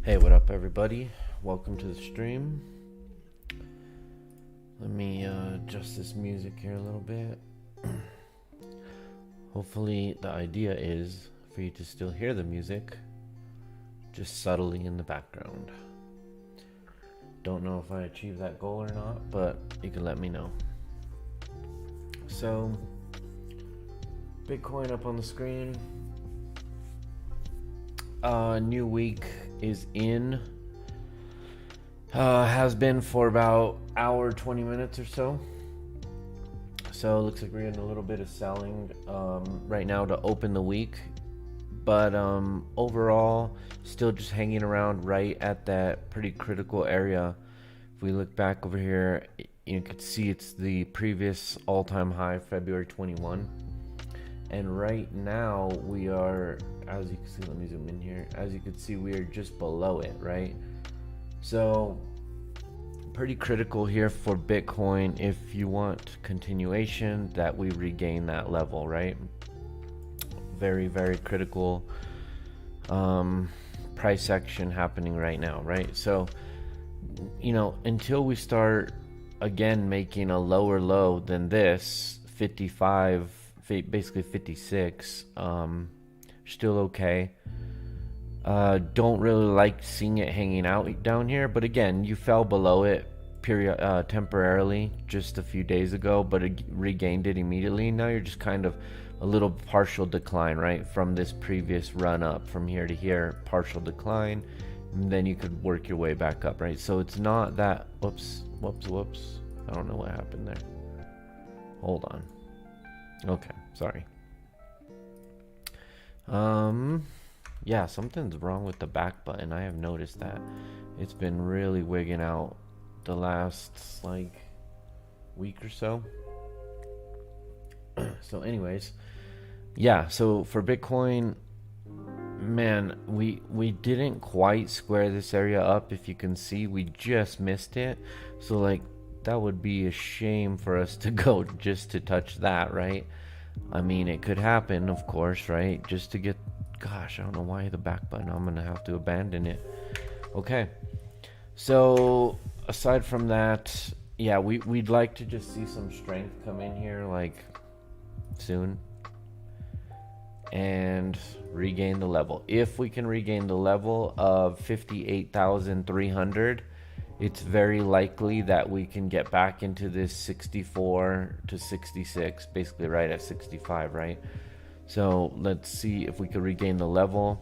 Hey, what up everybody? Welcome to the stream. Let me adjust this music here a little bit. Hopefully the idea is for you to still hear the music, just subtly in the background. Don't know if I achieved that goal or not, but you can let me know. So, Bitcoin up on the screen. New week is in. Has been for about hour 20 minutes or so. So it looks like we're getting a little bit of selling right now to open the week, but overall still just hanging around right at that pretty critical area. If we look back over here, you could see it's the previous all-time high, February 21. And right now we are, as you can see, let me zoom in here. As you can see, we are just below it, right? So pretty critical here for Bitcoin if you want continuation, that we regain that level, right? Very, very critical price action happening right now, right? So, you know, until we start again making a lower low than this, 55, basically 56, still okay. Don't really like seeing it hanging out down here, but again, you fell below it temporarily just a few days ago, but it regained it immediately. Now you're just kind of a little partial decline, right? From this previous run up from here to here, partial decline. and then you could work your way back up, right? So it's not that, whoops. I don't know what happened there. Hold on. Okay, sorry. Yeah, something's wrong with the back button. I have noticed that. It's been really wigging out the last, like, week or so. So anyways, yeah, so for Bitcoin, man, we didn't quite square this area up. If you can see, we just missed it. So like, that would be a shame for us to go just to touch that, right? I mean, it could happen, of course, right? Just to get, gosh, I don't know why the back button. I'm gonna have to abandon it. Okay, so aside from that, yeah, we'd like to just see some strength come in here, like, soon, and regain the level. If we can regain the level of 58,300, it's very likely that we can get back into this 64 to 66, basically right at 65, right? So let's see if we could regain the level.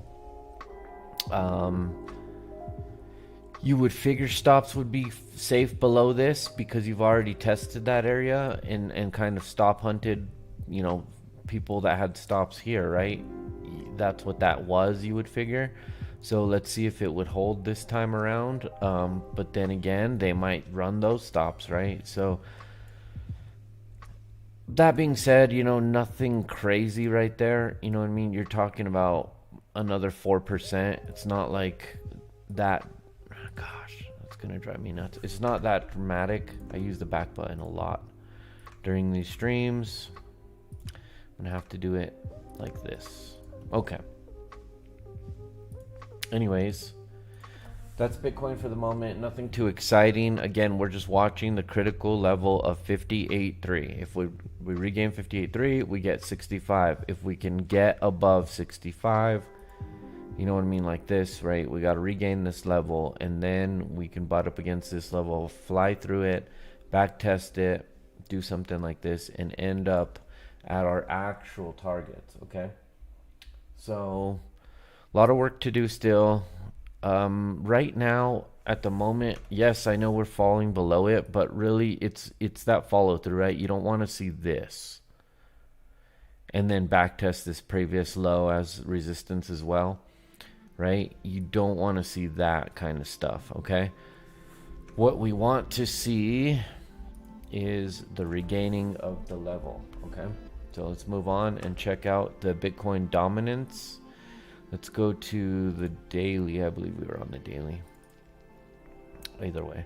You would figure stops would be safe below this because you've already tested that area and kind of stop hunted, you know, people that had stops here, right? That's what that was, you would figure. So let's see if it would hold this time around. But then again, they might run those stops, right? So that being said, you know, nothing crazy right there. You know what I mean? You're talking about another 4%. It's not like that. Gosh, that's going to drive me nuts. It's not that dramatic. I use the back button a lot during these streams. I'm going to have to do it like this. Okay. Anyways, that's Bitcoin for the moment. Nothing too exciting. Again, we're just watching the critical level of 58.3. If we regain 58.3, we get 65. If we can get above 65, you know what I mean, like this, right? We got to regain this level, and then we can butt up against this level, fly through it, back test it, do something like this, and end up at our actual targets, okay? So a lot of work to do still. Right now, at the moment, yes, I know we're falling below it, but really it's that follow through, right? You don't want to see this and then back test this previous low as resistance as well, right? You don't want to see that kind of stuff, okay? What we want to see is the regaining of the level, okay? So let's move on and check out the Bitcoin dominance. Let's go to the daily. I believe we were on the daily. Either way.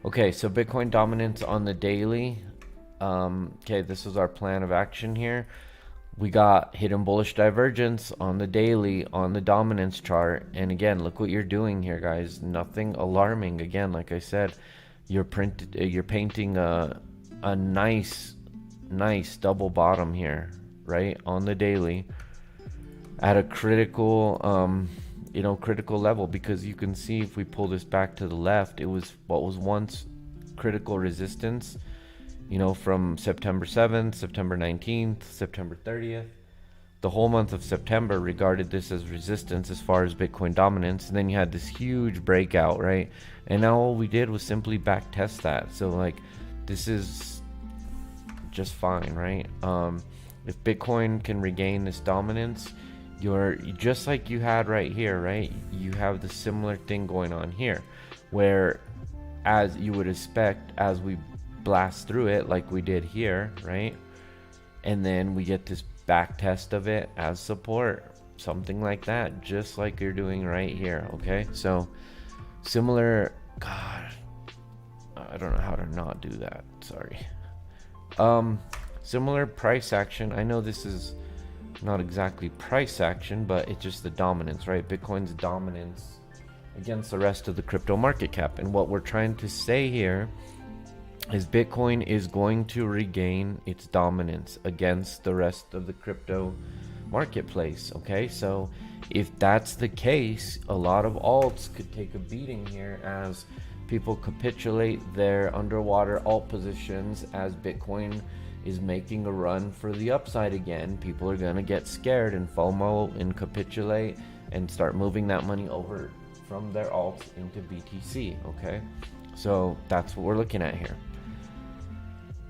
Okay, so Bitcoin dominance on the daily. Okay, this is our plan of action here. We got hidden bullish divergence on the daily on the dominance chart. And again, look what you're doing here, guys. Nothing alarming. Again, like I said, you're painting a nice double bottom here, right? On the daily. At a critical critical level, because you can see if we pull this back to the left, it was what was once critical resistance, you know, from September 7th, September 19th, September 30th. The whole month of September regarded this as resistance as far as Bitcoin dominance, and then you had this huge breakout, right? And now all we did was simply back test that. So like, this is just fine, right? If Bitcoin can regain this dominance, you're just like you had right here, right? You have the similar thing going on here, where as you would expect, as we blast through it like we did here, right? And then we get this back test of it as support, something like that, just like you're doing right here, okay? So similar, God, I don't know how to not do that, sorry. Similar price action. I know this is not exactly price action, but it's just the dominance, right? Bitcoin's dominance against the rest of the crypto market cap. And what we're trying to say here is Bitcoin is going to regain its dominance against the rest of the crypto marketplace, okay? So if that's the case, a lot of alts could take a beating here as people capitulate their underwater alt positions as Bitcoin is making a run for the upside again. People are going to get scared and FOMO and capitulate and start moving that money over from their alts into BTC, okay? So that's what we're looking at here.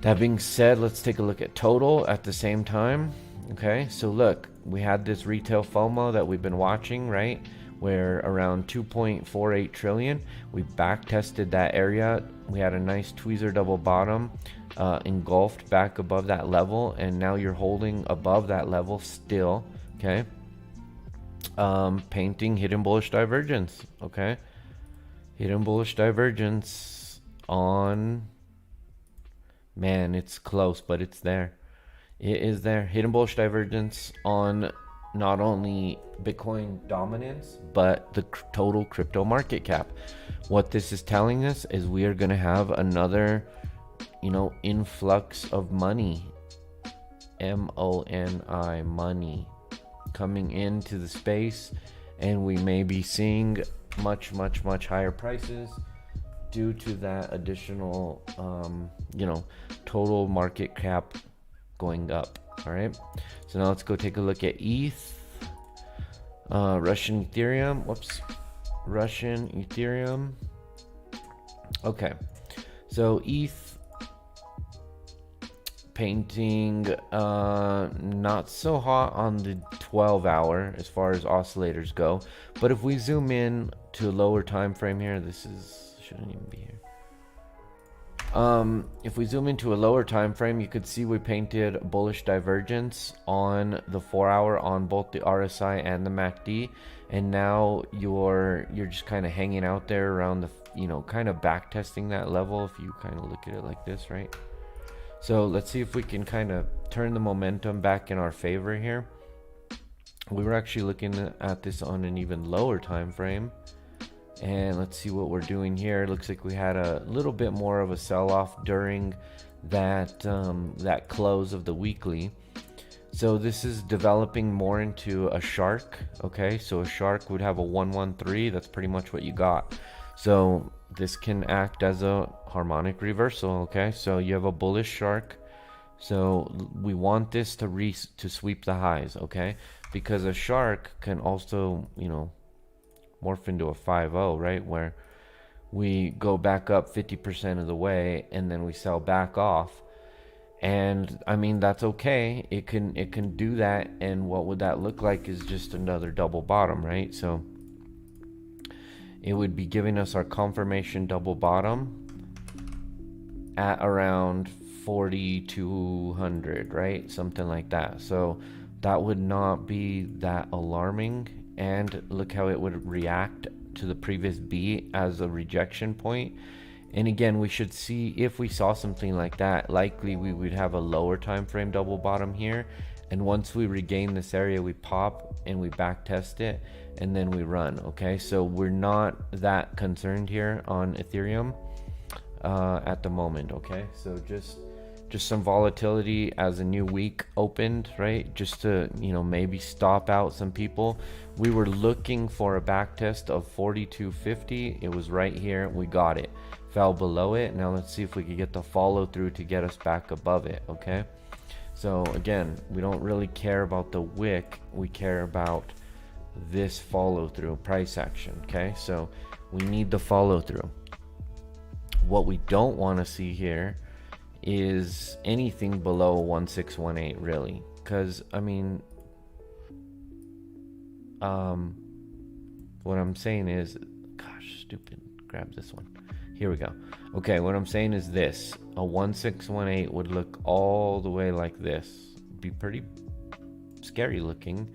That being said, let's take a look at total at the same time. Okay, so look, we had this retail FOMO that we've been watching, right? Where around 2.48 trillion, we back tested that area. We had a nice tweezer double bottom, engulfed back above that level, and now you're holding above that level still, okay? Painting hidden bullish divergence, okay? Hidden bullish divergence on, man, it's close, but it's there. It is there. Hidden bullish divergence on not only Bitcoin dominance, but the total crypto market cap. What this is telling us is we are going to have another, influx of money, MONI, money, coming into the space, and we may be seeing much higher prices due to that additional, total market cap going up. All right, so now let's go take a look at ETH, Russian Ethereum. Okay, so ETH painting not so hot on the 12-hour as far as oscillators go, but if we zoom in to a lower time frame here, shouldn't even be here. If we zoom into a lower time frame, you could see we painted bullish divergence on the 4-hour on both the RSI and the MACD, and now you're just kind of hanging out there around the, kind of back testing that level if you kind of look at it like this, right? So let's see if we can kind of turn the momentum back in our favor here. We were actually looking at this on an even lower time frame. And let's see what we're doing here. It looks like we had a little bit more of a sell-off during that that close of the weekly. So this is developing more into a shark. Okay, so a shark would have a 113. That's pretty much what you got. So this can act as a harmonic reversal. Okay, so you have a bullish shark. So we want this to sweep the highs. Okay, because a shark can also, morph into a 5-0, right? Where we go back up 50% of the way and then we sell back off. And I mean, that's okay. It can do that. And what would that look like is just another double bottom, right? So it would be giving us our confirmation double bottom at around 4,200, right? Something like that. So that would not be that alarming. And look how it would react to the previous B as a rejection point. And again, we should see, if we saw something like that, likely we would have a lower time frame double bottom here. And once we regain this area, we pop and we back test it and then we run. Okay, so we're not that concerned here on Ethereum at the moment. Okay, so just some volatility as a new week opened, right? Just to, maybe stop out some people. We were looking for a back test of 42.50. It was right here. We got it. Fell below it. Now let's see if we could get the follow through to get us back above it. Okay. So again, we don't really care about the wick. We care about this follow through price action. Okay. So we need the follow through. What we don't want to see here is anything below 1618, really, because I mean, what I'm saying is, gosh, stupid, grab this one. Here we go. Okay, what I'm saying is this: a 1618 would look all the way like this. Be pretty scary looking,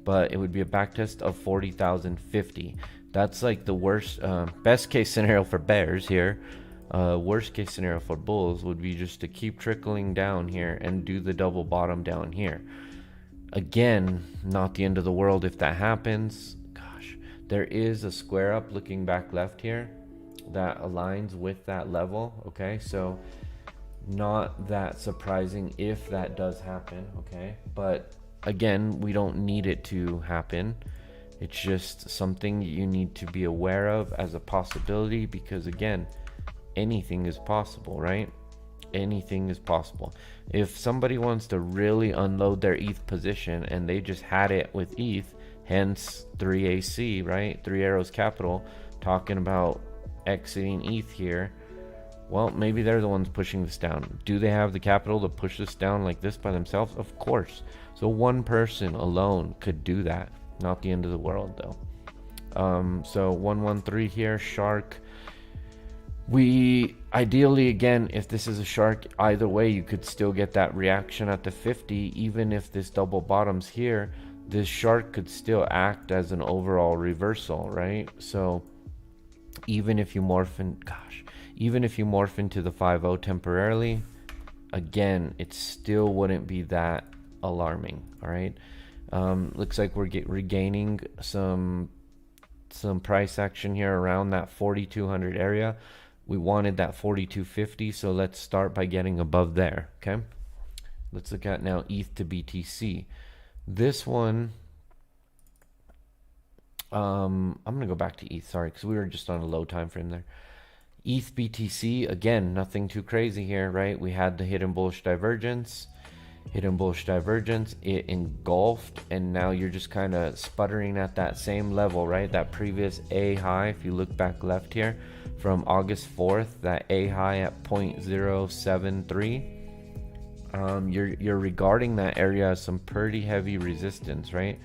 but it would be a backtest of 40,050. That's like the worst, best case scenario for bears here. Worst case scenario for bulls would be just to keep trickling down here and do the double bottom down here. Again, not the end of the world if that happens. Gosh, there is a square up looking back left here that aligns with that level. Okay, so not that surprising if that does happen. Okay, but again, we don't need it to happen. It's just something you need to be aware of as a possibility, because again, anything is possible, right? Anything is possible. If somebody wants to really unload their ETH position and they just had it with ETH, hence 3AC, right? Three Arrows Capital talking about exiting ETH here. Well, maybe they're the ones pushing this down. Do they have the capital to push this down like this by themselves? Of course. So one person alone could do that. Not the end of the world, though. So 113 here, Shark. We ideally, again, if this is a Shark, either way, you could still get that reaction at the 50. Even if this double bottoms here, this Shark could still act as an overall reversal, right? So even if you morph in, even if you morph into the 5-0 temporarily, again, it still wouldn't be that alarming. All right. Looks like we're regaining some price action here around that 4,200 area. We wanted that 4,250, so let's start by getting above there. Okay. Let's look at now ETH to BTC. This one, I'm gonna go back to ETH. Sorry, because we were just on a low time frame there. ETH BTC, again, nothing too crazy here, right? We had the hidden bullish divergence. It engulfed, and now you're just kind of sputtering at that same level, right? That previous A high, if you look back left here from August 4th, that A high at 0.073, you're regarding that area as some pretty heavy resistance, right?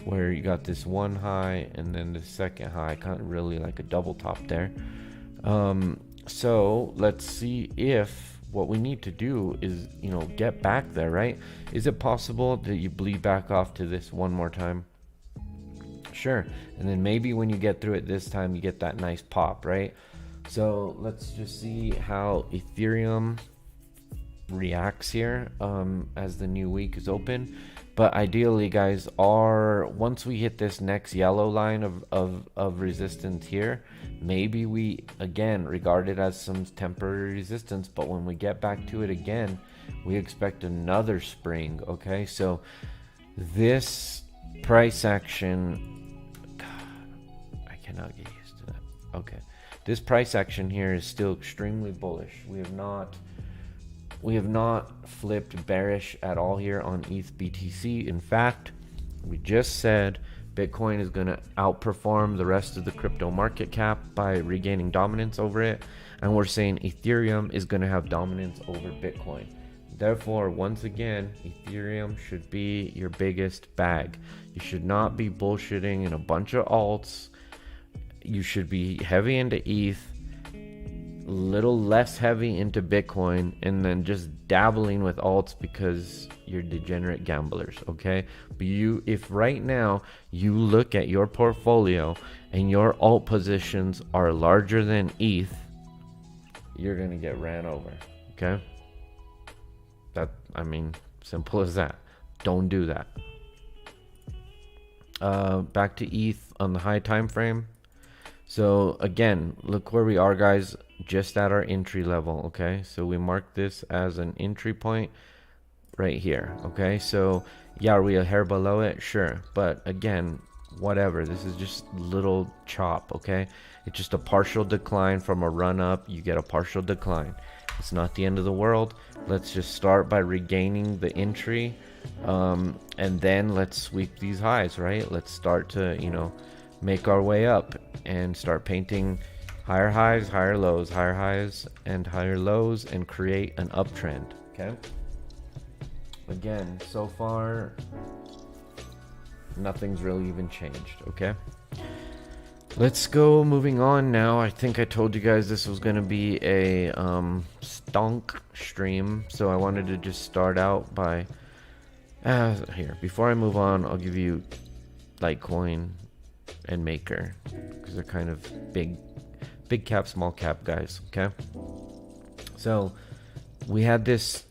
Where you got this one high and then the second high, kind of really like a double top there. So let's see if what we need to do is, get back there, right? Is it possible that you bleed back off to this one more time? Sure. And then maybe when you get through it this time, you get that nice pop, right? So let's just see how Ethereum reacts here as the new week is open. But ideally, guys, once we hit this next yellow line of resistance here, maybe we again regard it as some temporary resistance, but when we get back to it again, we expect another spring. Okay, so this price action, God, I cannot get used to that. Okay, this price action here is still extremely bullish. We have not flipped bearish at all here on ETH BTC. In fact, we just said Bitcoin is going to outperform the rest of the crypto market cap by regaining dominance over it. And we're saying Ethereum is going to have dominance over Bitcoin. Therefore, once again, Ethereum should be your biggest bag. You should not be bullshitting in a bunch of alts. You should be heavy into ETH, little less heavy into Bitcoin, and then just dabbling with alts because you're degenerate gamblers. Okay, but if right now you look at your portfolio and your alt positions are larger than ETH, you're gonna get ran over. Okay, simple as that. Don't do that. Back to ETH on the high time frame. So again, look where we are, guys, just at our entry level. Okay, so we mark this as an entry point right here. Okay, so yeah, are we a hair below it? Sure, but again, whatever, this is just little chop. Okay, it's just a partial decline from a run up. You get a partial decline. It's not the end of the world. Let's just start by regaining the entry, and then let's sweep these highs, right? Let's start to make our way up and start painting higher highs, higher lows, higher highs and higher lows, and create an uptrend. Okay, again, so far nothing's really even changed. Okay, let's go moving on now. I think I told you guys this was going to be a stonk stream, so I wanted to just start out by here. Before I move on, I'll give you Litecoin and Maker, because they're kind of big cap, small cap guys. Okay, so we had this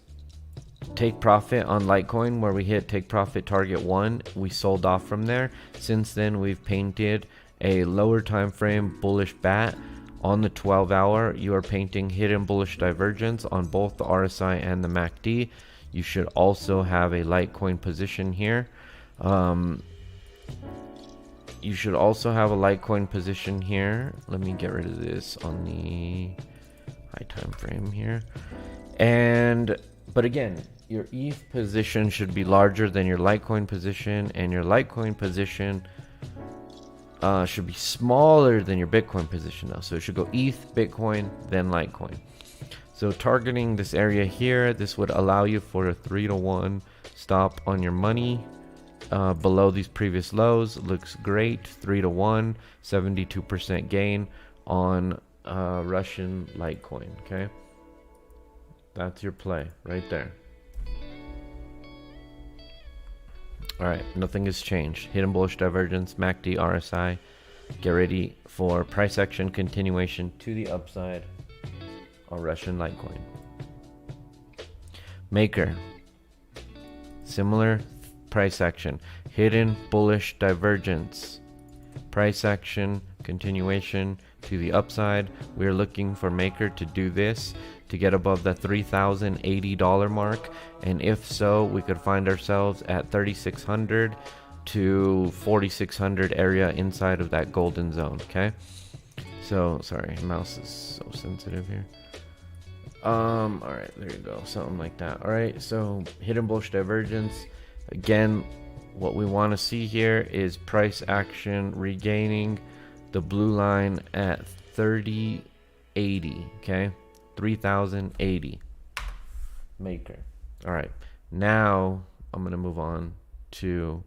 take profit on Litecoin where we hit take profit target 1. We sold off from there. Since then, we've painted a lower time frame bullish bat on the 12-hour. You are painting hidden bullish divergence on both the RSI and the MACD. You should also have a Litecoin position here. You should also have a Litecoin position here. Let me get rid of this on the high time frame here. And But again, your ETH position should be larger than your Litecoin position, and your Litecoin position should be smaller than your Bitcoin position though. So it should go ETH, Bitcoin, then Litecoin. So targeting this area here, this would allow you for a 3-to-1 stop on your money below these previous lows. Looks great. 3-to-1, 72% gain on Russian Litecoin. Okay, that's your play right there. All right, nothing has changed. Hidden bullish divergence, MACD, RSI. Get ready for price action continuation to the upside on Russian Litecoin. Maker, similar price action. Hidden bullish divergence, price action continuation to the upside. We're looking for Maker to do this to get above the $3,080 mark, and if so, we could find ourselves at 3,600 to 4,600 area inside of that golden zone. Okay, so sorry, mouse is so sensitive here. All right, there you go, something like that. All right, so hidden bullish divergence again. What we want to see here is price action regaining the blue line at 3080. Okay, 3080 Maker. All right, now I'm gonna move on to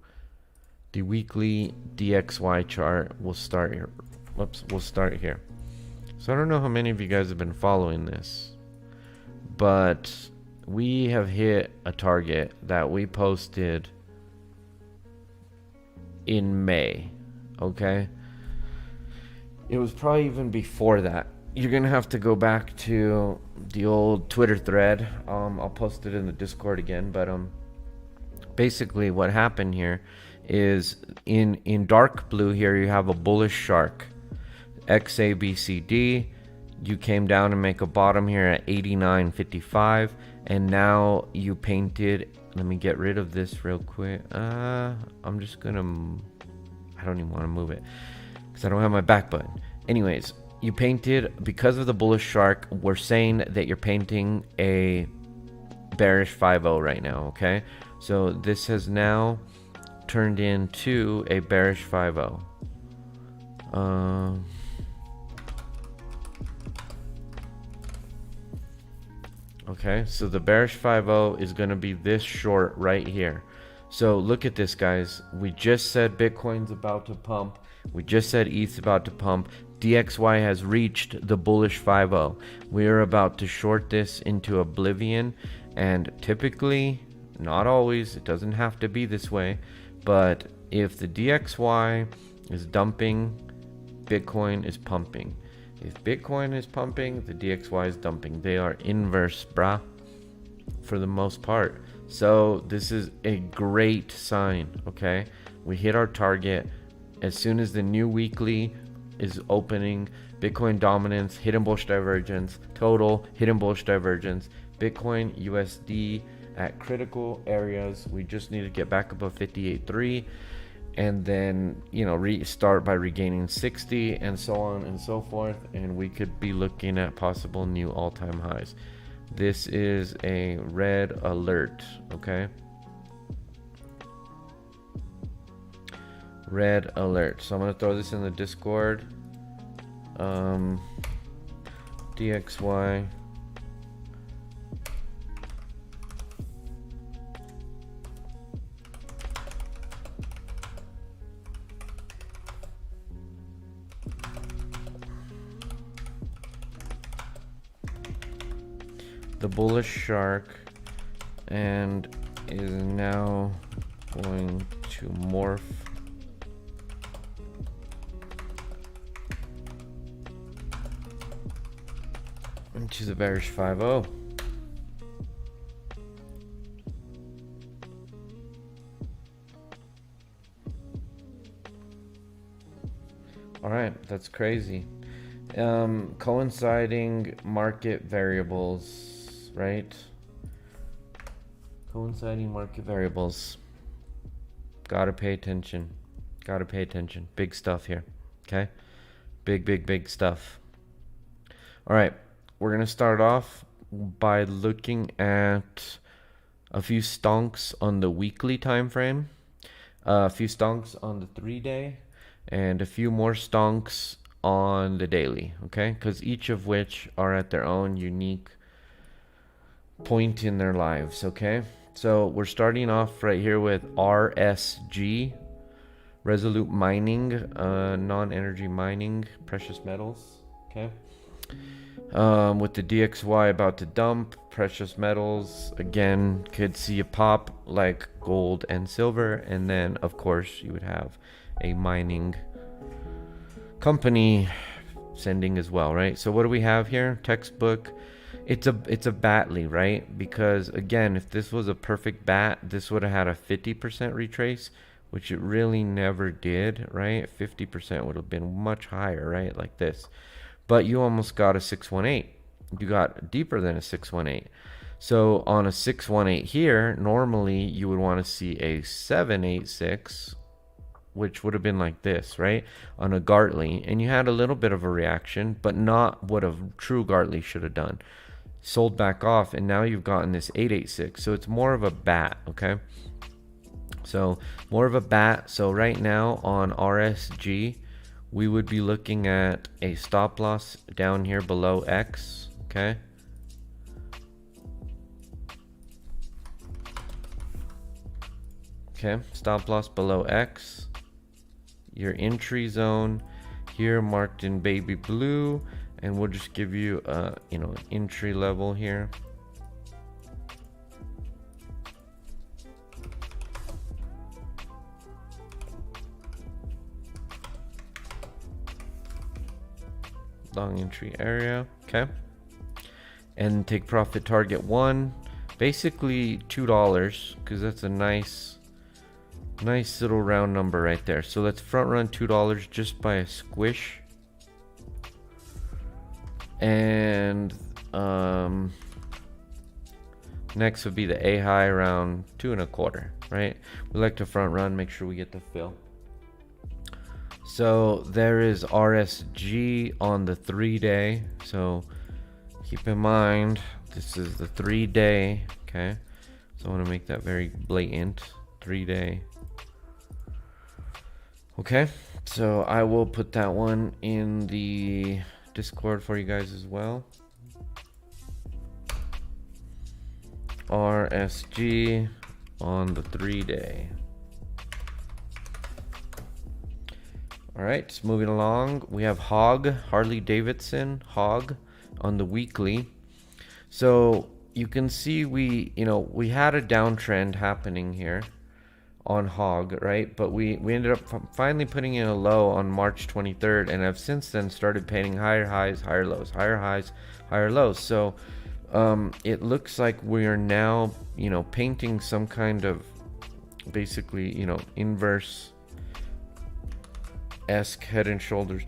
the weekly DXY chart. We'll start here. We'll start here. So I don't know how many of you guys have been following this, but we have hit a target that we posted in May. Okay, it was probably even before that. You're gonna have to go back to the old Twitter thread. I'll post it in the Discord again, but basically what happened here is in dark blue here you have a bullish shark, XABCD. You came down and make a bottom here at 89.55, and now you painted. Let me get rid of this real quick. I'm just gonna, I don't even want to move it because I don't have my back button. Anyways, you painted, because of the bullish shark, we're saying that you're painting a bearish 5-0 right now. Okay, so this has now turned into a bearish 5-0. Okay, so the bearish 5-0 is going to be this short right here. So look at this, guys. We just said Bitcoin's about to pump. We just said ETH's about to pump. DXY has reached the bullish 5-0. We are about to short this into oblivion. And typically, not always, it doesn't have to be this way, but if the DXY is dumping, Bitcoin is pumping. If Bitcoin is pumping, the DXY is dumping. They are inverse, brah, for the most part. So this is a great sign, okay? We hit our target. As soon as the new weekly is opening, Bitcoin dominance, hidden bullish divergence, total, hidden bullish divergence, Bitcoin USD at critical areas. We just need to get back above 58.3. And then, you know, restart by regaining 60 and so on and so forth, and we could be looking at possible new all-time highs. This is a red alert, okay? Red alert. So I'm gonna throw this in the Discord. DXY. The bullish shark, and is now going to morph into the bearish 5-0. All right, that's crazy. Coinciding market variables, right? Coinciding market variables. Gotta pay attention. Gotta pay attention. Big stuff here. Okay? Big stuff. All right. We're going to start off by looking at a few stonks on the weekly time frame, a few stonks on the 3-day, and a few more stonks on the daily, okay? Because each of which are at their own unique point in their lives, okay? So we're starting off right here with RSG, Resolute Mining, non-energy mining, precious metals, okay? With the DXY about to dump, precious metals, again, could see a pop like gold and silver, and then, of course, you would have a mining company sending as well, right? So what do we have here? Textbook. It's a Batley, right? Because again, if this was a perfect bat, this would have had a 50% retrace, which it really never did, right? 50% would have been much higher, right? Like this. But you almost got a 618. You got deeper than a 618. So on a 618 here, normally you would want to see a 786, which would have been like this, right? On a Gartley. And you had a little bit of a reaction, but not what a true Gartley should have done. Sold back off, and now you've gotten this 886. So it's more of a bat, okay? So more of a bat. So right now on RSG, we would be looking at a stop loss down here below X, okay? Okay, stop loss below X. Your entry zone here marked in baby blue, and we'll just give you an entry level here. Long entry area, okay? And take profit target 1, basically $2, because that's a nice little round number right there. So let's front run $2 just by a squish. And next would be the A high around 2.25, right? We like to front run, make sure we get the fill. So there is RSG on the 3-day. So keep in mind, this is the 3-day, okay? So I want to make that very blatant, 3-day. Okay, so I will put that one in the Discord for you guys as well. RSG on the 3-day. All right, moving along, we have Harley Davidson, Hog on the weekly. So you can see we had a downtrend happening here on Hog, right? But we ended up finally putting in a low on March 23rd, and have since then started painting higher highs, higher lows, higher highs, higher lows. So it looks like we are now, painting some kind of basically, inverse esque head and shoulders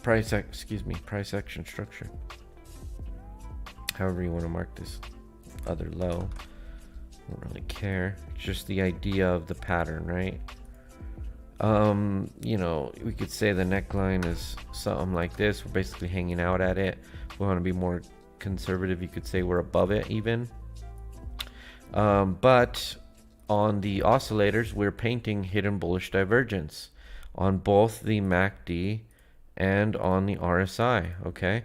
price action structure, however you want to mark this other low. Don't really care. It's just the idea of the pattern, right? We could say the neckline is something like this. We're basically hanging out at it. If we want to be more conservative, you could say we're above it even. But on the oscillators, we're painting hidden bullish divergence on both the MACD and on the RSI, okay?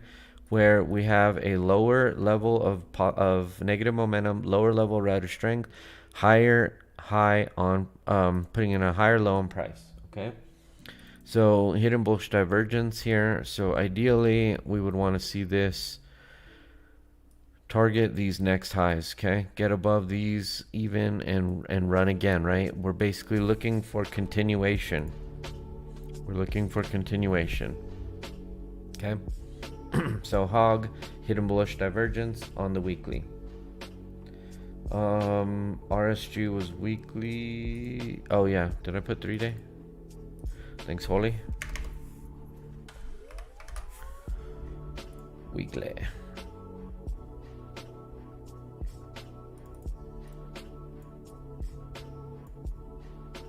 Where we have a lower level of negative momentum, lower level rider strength, higher high on putting in a higher low on price, okay? So hidden bullish divergence here. So ideally we would want to see this target these next highs, okay? Get above these even and run again, right? We're basically looking for continuation. We're looking for continuation, okay? So Hog, hidden bullish divergence on the weekly. RSG was weekly. Oh yeah, did I put 3-day? Thanks, Holly. Weekly.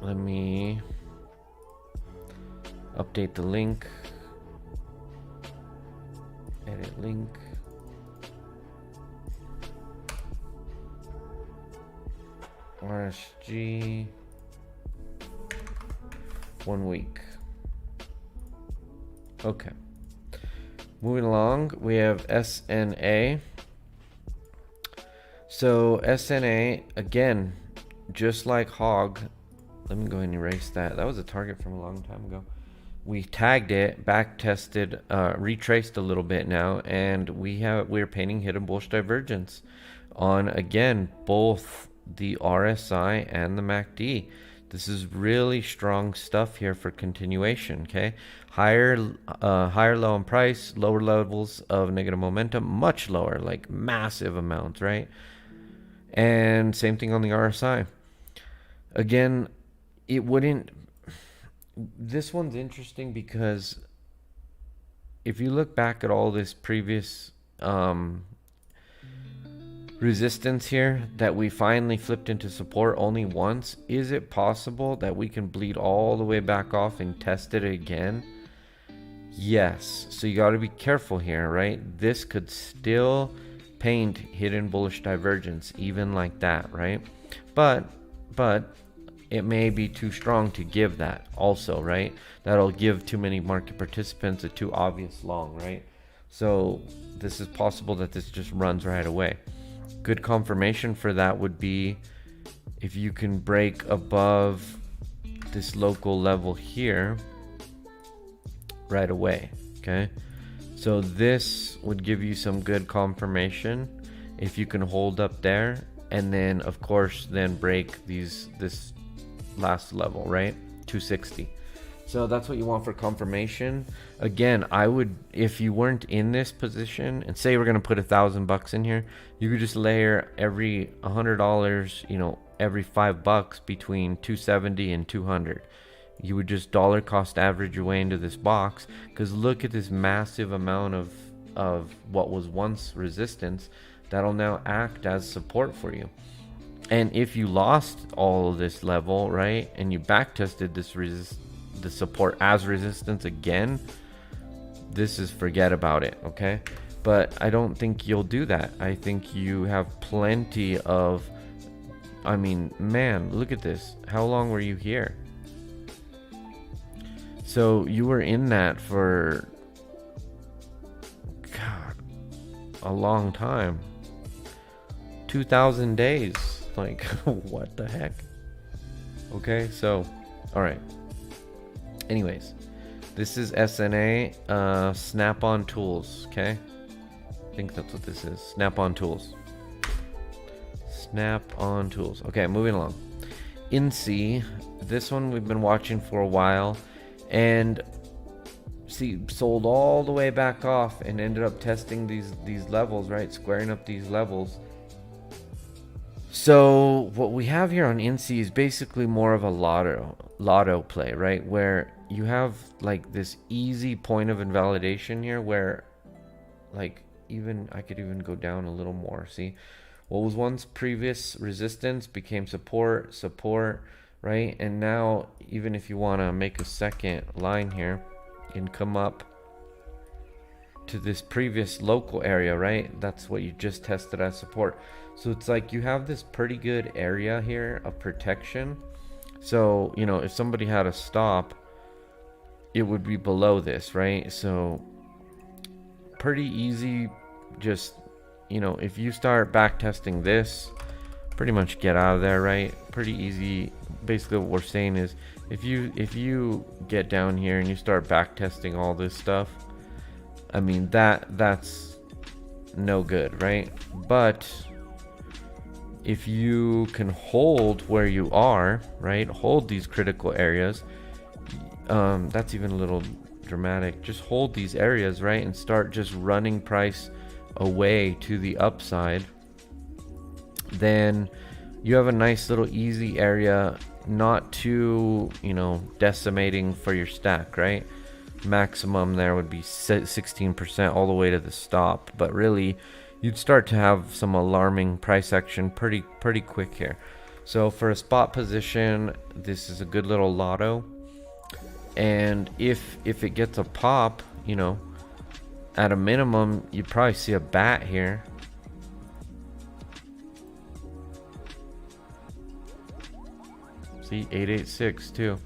Let me update the link. Edit link. RSG 1 week. Okay. Moving along, we have SNA. So SNA, again, just like hog, let me go ahead and erase that. That was a target from a long time ago. We tagged it, back tested, retraced a little bit now, and we're painting hidden bullish divergence on, again, both the RSI and the MACD. This is really strong stuff here for continuation. Okay, higher low in price, lower levels of negative momentum, much lower, like massive amounts, right? And same thing on the RSI. Again, it wouldn't. This one's interesting because if you look back at all this previous resistance here that we finally flipped into support only once, is it possible that we can bleed all the way back off and test it again? Yes. So you got to be careful here, right? This could still paint hidden bullish divergence even like that, right? But it may be too strong to give that also, right? That'll give too many market participants a too obvious long, right? So this is possible that this just runs right away. Good confirmation for that would be if you can break above this local level here right away. Okay, so this would give you some good confirmation if you can hold up there, and then of course then break this last level, right? 260. So that's what you want for confirmation. Again, I would, if you weren't in this position and say we're going to put $1,000 in here, you could just layer every $100, you know, every $5 between 270 and 200. You would just dollar cost average your way into this box, because look at this massive amount of what was once resistance that'll now act as support for you. And if you lost all of this level, right, and you back tested the support as resistance again, this is forget about it. Okay, but I don't think you'll do that. I think you have plenty of, I mean, man, look at this. How long were you here? So you were in that for, God, a long time. 2,000 days. Like, what the heck? Okay, so, all right. Anyways, this is SNA, Snap-on Tools, okay? I think that's what this is. Snap-on Tools. Snap-on Tools. Okay, moving along. INSEE, this one we've been watching for a while, and see, sold all the way back off and ended up testing these levels, right? Squaring up these levels. So what we have here on INSEE is basically more of a lotto play, right? Where you have like this easy point of invalidation here where, like, even I could even go down a little more. See, what was once previous resistance became support, right? And now even if you want to make a second line here and come up to this previous local area, right? That's what you just tested as support. So it's like you have this pretty good area here of protection. So, you know, if somebody had a stop, it would be below this, right? So pretty easy. Just, you know, if you start back testing this, pretty much get out of there, right? Pretty easy. Basically what we're saying is if you get down here and you start back testing all this stuff, I mean, that's no good, right? But if you can hold where you are, right, hold these critical areas, that's even a little dramatic. Just hold these areas, right, and start just running price away to the upside, then you have a nice little easy area, not too, you know, decimating for your stack, right? Maximum there would be 16% all the way to the stop, but really you'd start to have some alarming price action pretty quick here. So for a spot position, this is a good little lotto, and if it gets a pop, you know, at a minimum you'd probably see a bat here. See, 886 too.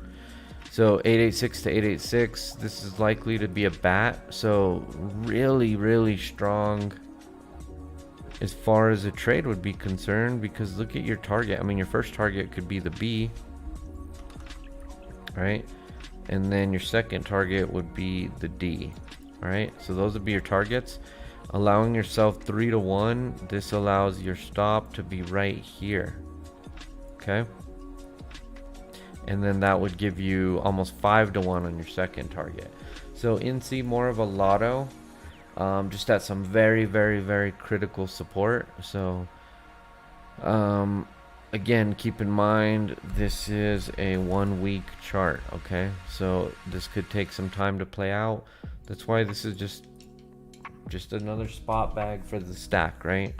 So 886 to 886, this is likely to be a bat. So really, really strong as far as a trade would be concerned, because look at your target. I mean, your first target could be the B, right? And then your second target would be the D. All right, so those would be your targets. Allowing yourself 3 to 1, this allows your stop to be right here. Okay, and then that would give you almost 5 to 1 on your second target. So NC more of a lotto, just at some very, very, very critical support. So again, keep in mind this is a 1 week chart. Okay, so this could take some time to play out. That's why this is just another spot bag for the stack, right?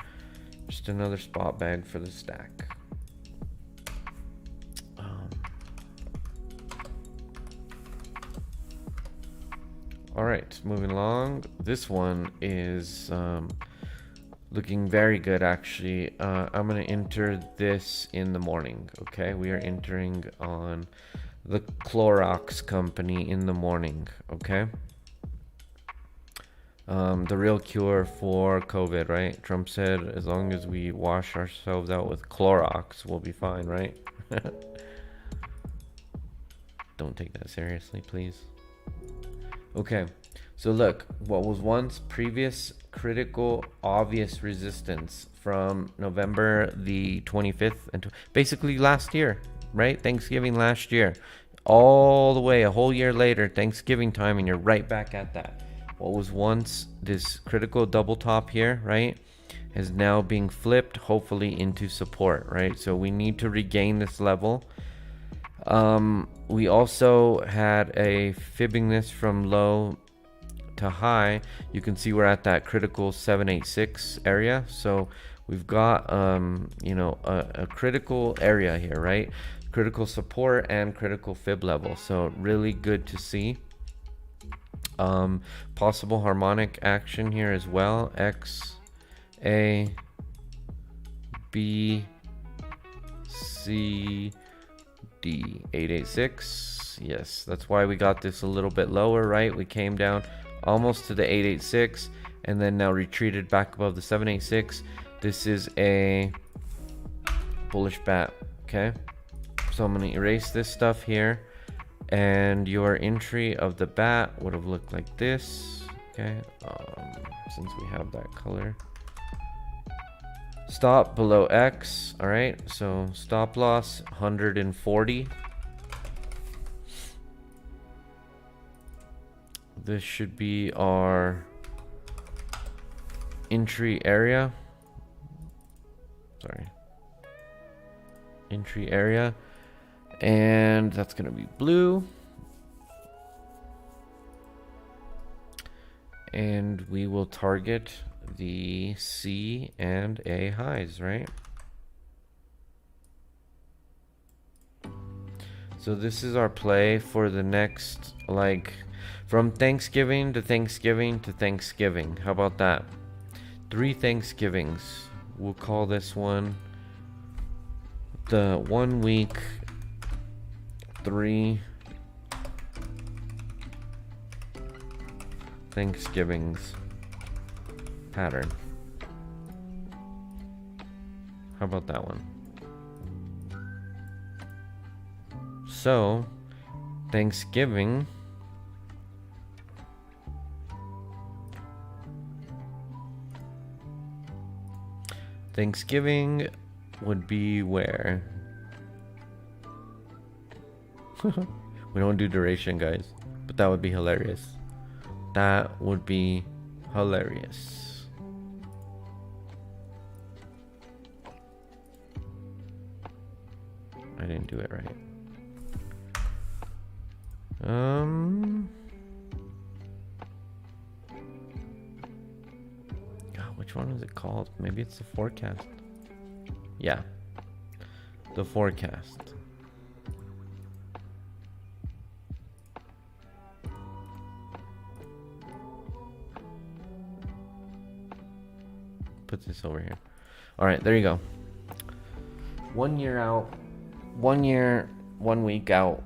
Just another spot bag for the stack. All right, moving along. This one is looking very good, actually. I'm gonna enter this in the morning. Okay, we are entering on the Clorox company in the morning. Okay. The real cure for COVID, right? Trump said as long as we wash ourselves out with Clorox, we'll be fine, right? Don't take that seriously, please. Okay, so look, what was once previous critical obvious resistance from November the 25th and basically last year, right? Thanksgiving last year, all the way a whole year later, Thanksgiving time, and you're right back at that. What was once this critical double top here, right, is now being flipped, hopefully into support, right? So we need to regain this level. We also had a fibbing this from low to high. You can see we're at that critical 786 area. So we've got, you know, a critical area here, right? Critical support and critical fib level. So really good to see. Possible harmonic action here as well. X, A, B, C, D. 886. Yes, that's why we got this a little bit lower, right? We came down almost to the 886 and then now retreated back above the 786. This is a bullish bat. Okay, so I'm going to erase this stuff here, and your entry of the bat would have looked like this. Okay, since we have that color, stop below X. All right, so stop loss 140. This should be our entry area. Sorry, entry area, and that's gonna be blue. And we will target the C and A highs, right? So this is our play for the next, like, from Thanksgiving to Thanksgiving to Thanksgiving. How about that? 3 Thanksgivings. We'll call this one the 1 week 3 Thanksgivings pattern. How about that one? So Thanksgiving would be where? We don't do duration, guys, but that would be hilarious. That would be hilarious. I didn't do it right. God, which one is it called? Maybe it's the forecast. Yeah, the forecast. Put this over here. All right, there you go. 1 year out, 1 year 1 week out.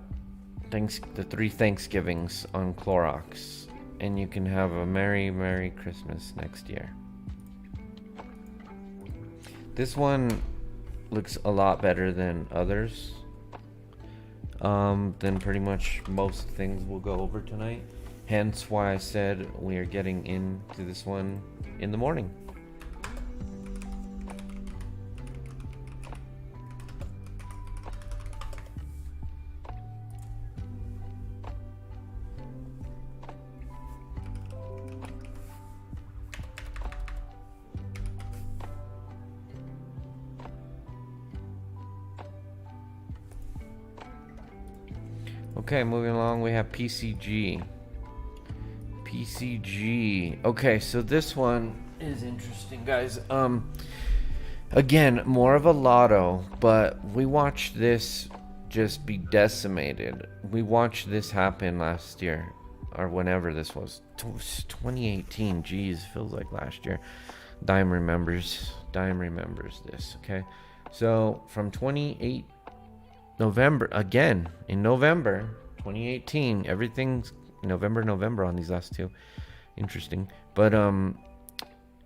The 3 Thanksgivings on Clorox. And you can have a Merry Christmas next year. This one looks a lot better than others. Than pretty much most things we'll go over tonight. Hence why I said we are getting into this one in the morning. Okay, moving along, we have PCG. PCG. Okay, so this one is interesting, guys. Again, more of a lotto, but we watched this just be decimated. We watched this happen last year, or whenever this was. 2018. Jeez, feels like last year. Dime remembers this. Okay, so from 28 November, again in November 2018, everything's November on these last two. Interesting. But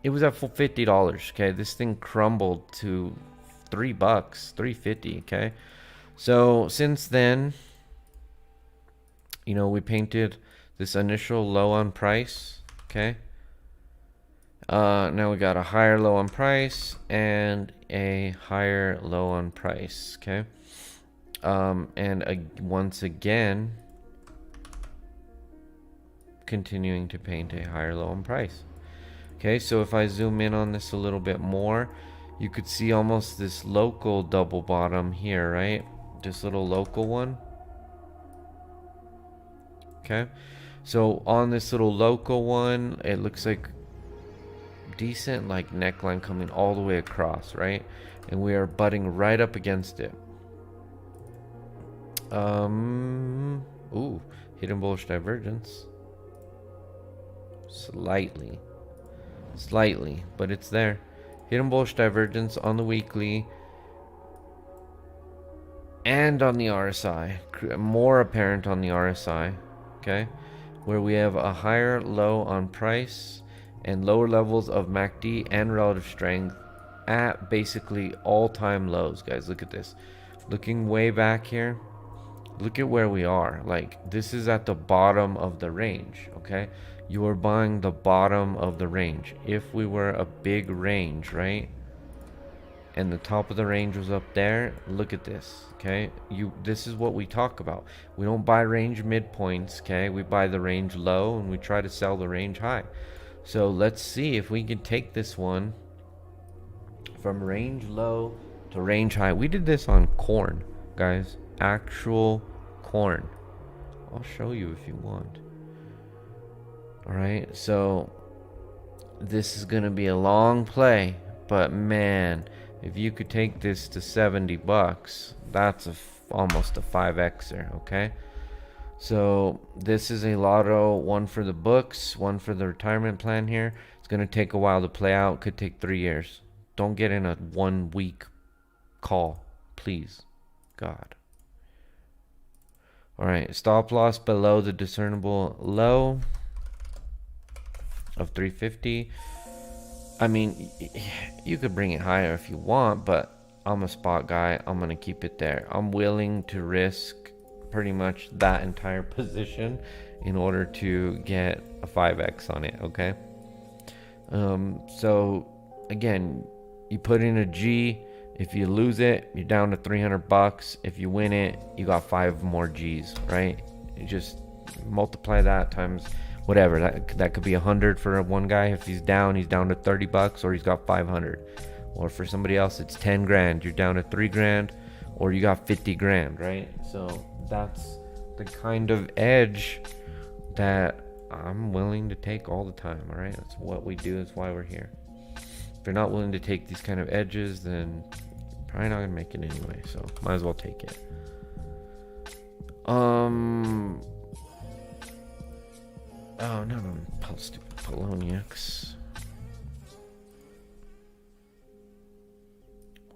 it was at full $50. Okay, this thing crumbled to $3, $3.50. Okay, so since then, we painted this initial low on price. Okay, now we got a higher low on price and a higher low on price. Okay, and once again, continuing to paint a higher low on price. Okay, so if I zoom in on this a little bit more, you could see almost this local double bottom here, right? This little local one. Okay, so on this little local one, it looks like decent like neckline coming all the way across, right? And we are butting right up against it. Ooh, hidden bullish divergence. Slightly, but it's there. Hidden bullish divergence on the weekly and on the RSI. More apparent on the RSI. Okay, where we have a higher low on price and lower levels of MACD and relative strength at basically all-time lows. Guys, look at this. Looking way back here, look at where we are. Like, this is at the bottom of the range. Okay, you are buying the bottom of the range. If we were a big range, right, and the top of the range was up there, look at this. Okay, this is what we talk about. We don't buy range midpoints. Okay, we buy the range low and we try to sell the range high. So let's see if we can take this one from range low to range high. We did this on corn, guys. Actual corn. I'll show you if you want. Alright, so this is gonna be a long play, but man, if you could take this to $70, that's almost a 5xer. Okay, so this is a lotto, one for the books, one for the retirement plan here. It's gonna take a while to play out. Could take 3 years. Don't get in a 1 week call, please, God. Alright, stop loss below the discernible low of 350. I mean, you could bring it higher if you want, but I'm a spot guy. I'm gonna keep it there. I'm willing to risk pretty much that entire position in order to get a 5x on it. Okay, so again, you put in a G. If you lose it, you're down to $300. If you win it, you got 5 more G's, right? You just multiply that times whatever. That could be 100 for one guy. If he's down to $30, or he's got 500. Or for somebody else, it's 10 grand. You're down to 3 grand, or you got 50 grand, right? So that's the kind of edge that I'm willing to take all the time. All right, that's what we do. That's why we're here. If you're not willing to take these kind of edges, then probably not gonna make it anyway. So might as well take it. Oh no, stupid Poloniacs.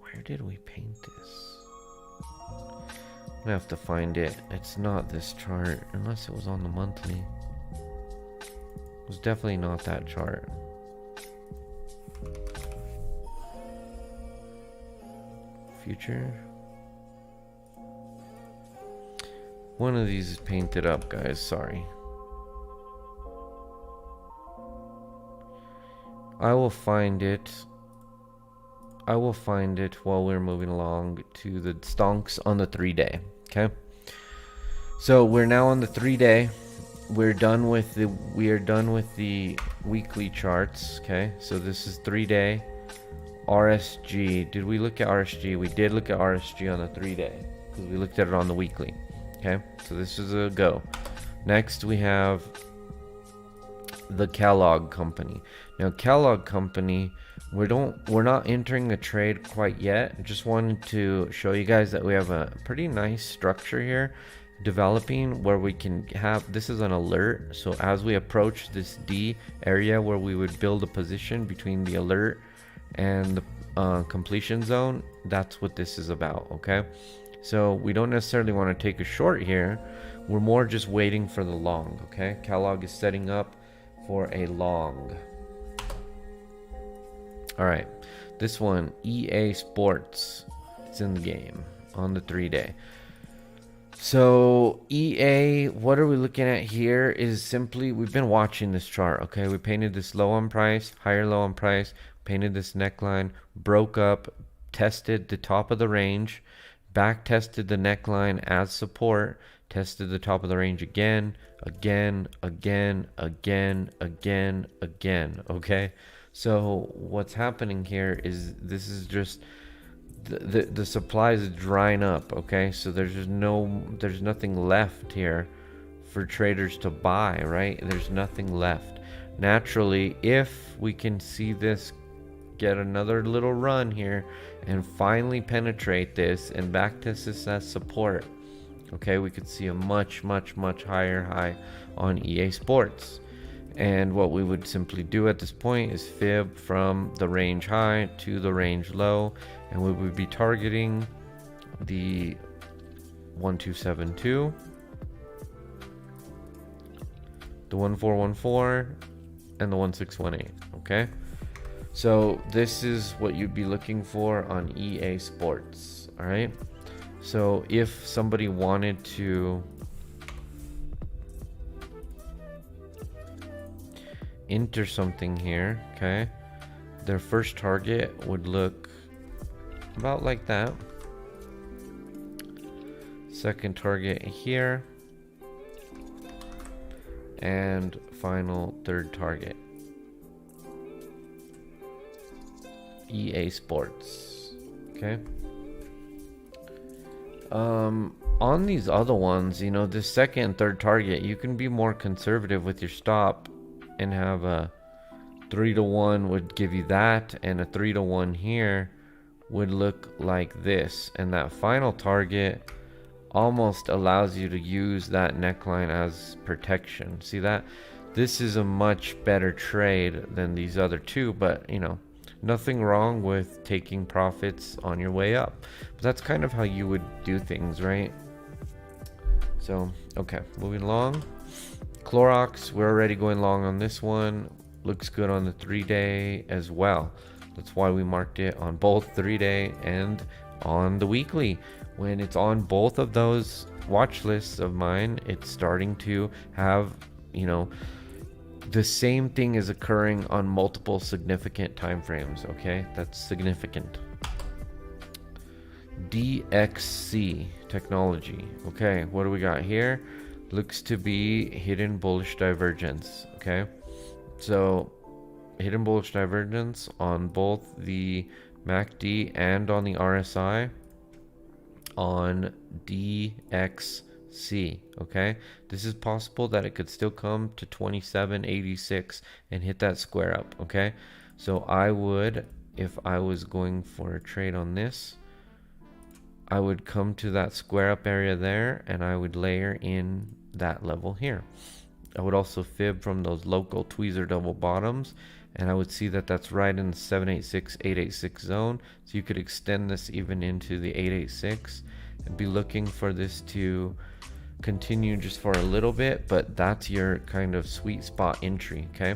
Where did we paint this? I have to find it. It's not this chart, unless it was on the monthly. It was definitely not that chart. Future. One of these is painted up, guys. Sorry. I will find it. I will find it while we're moving along to the stonks on the 3-day. Okay. So we're now on the 3-day. We are done with the weekly charts. Okay. So this is 3-day. RSG. Did we look at RSG? We did look at RSG on the 3-day because we looked at it on the weekly. Okay. So this is a go. Next we have the Kellogg Company. Now Kellogg Company, we're not entering the trade quite yet. Just wanted to show you guys that we have a pretty nice structure here developing where we can have, this is an alert. So as we approach this D area where we would build a position between the alert and the completion zone, that's what this is about. Okay, so we don't necessarily want to take a short here. We're more just waiting for the long. Okay, Kellogg is setting up for a long. All right, this one, EA Sports, it's in the game on the 3-day. So EA, what are we looking at here is simply, we've been watching this chart. Okay, we painted this low on price, higher low on price, painted this neckline, broke up, tested the top of the range, back tested the neckline as support, tested the top of the range again. Okay, so what's happening here is this is just the supply is drying up. Okay, so there's nothing left here for traders to buy, right? There's nothing left. Naturally, if we can see this get another little run here and finally penetrate this and back test this as support, okay, we could see a much higher high on EA Sports. And what we would simply do at this point is fib from the range high to the range low, and we would be targeting the 1272, the 1414, and the 1618. Okay, so this is what you'd be looking for on EA Sports. All right, so if somebody wanted to enter something here, okay, their first target would look about like that. Second target here, and final third target. EA Sports. Okay. On these other ones, you know, the second and third target, you can be more conservative with your stop and have a 3-to-1 would give you that, and a 3-to-1 here would look like this, and that final target almost allows you to use that neckline as protection. See that? This is a much better trade than these other two, but you know, nothing wrong with taking profits on your way up. But that's kind of how you would do things, right? So, okay, moving along. Clorox, we're already going long on this one. Looks good on the 3-day as well. That's why we marked it on both 3-day and on the weekly. When it's on both of those watch lists of mine, it's starting to have, you know, the same thing is occurring on multiple significant time frames. Okay, that's significant. DXC technology. Okay, what do we got here? Looks to be hidden bullish divergence. Okay, so hidden bullish divergence on both the MACD and on the RSI on DXC. Okay, this is possible that it could still come to 2786 and hit that square up. Okay, so I would, if I was going for a trade on this, I would come to that square up area there and I would layer in that level here. I would also fib from those local tweezer double bottoms, and I would see that that's right in the 786 886 zone, so you could extend this even into the 886 I'd be looking for this to continue just for a little bit, but that's your kind of sweet spot entry. Okay,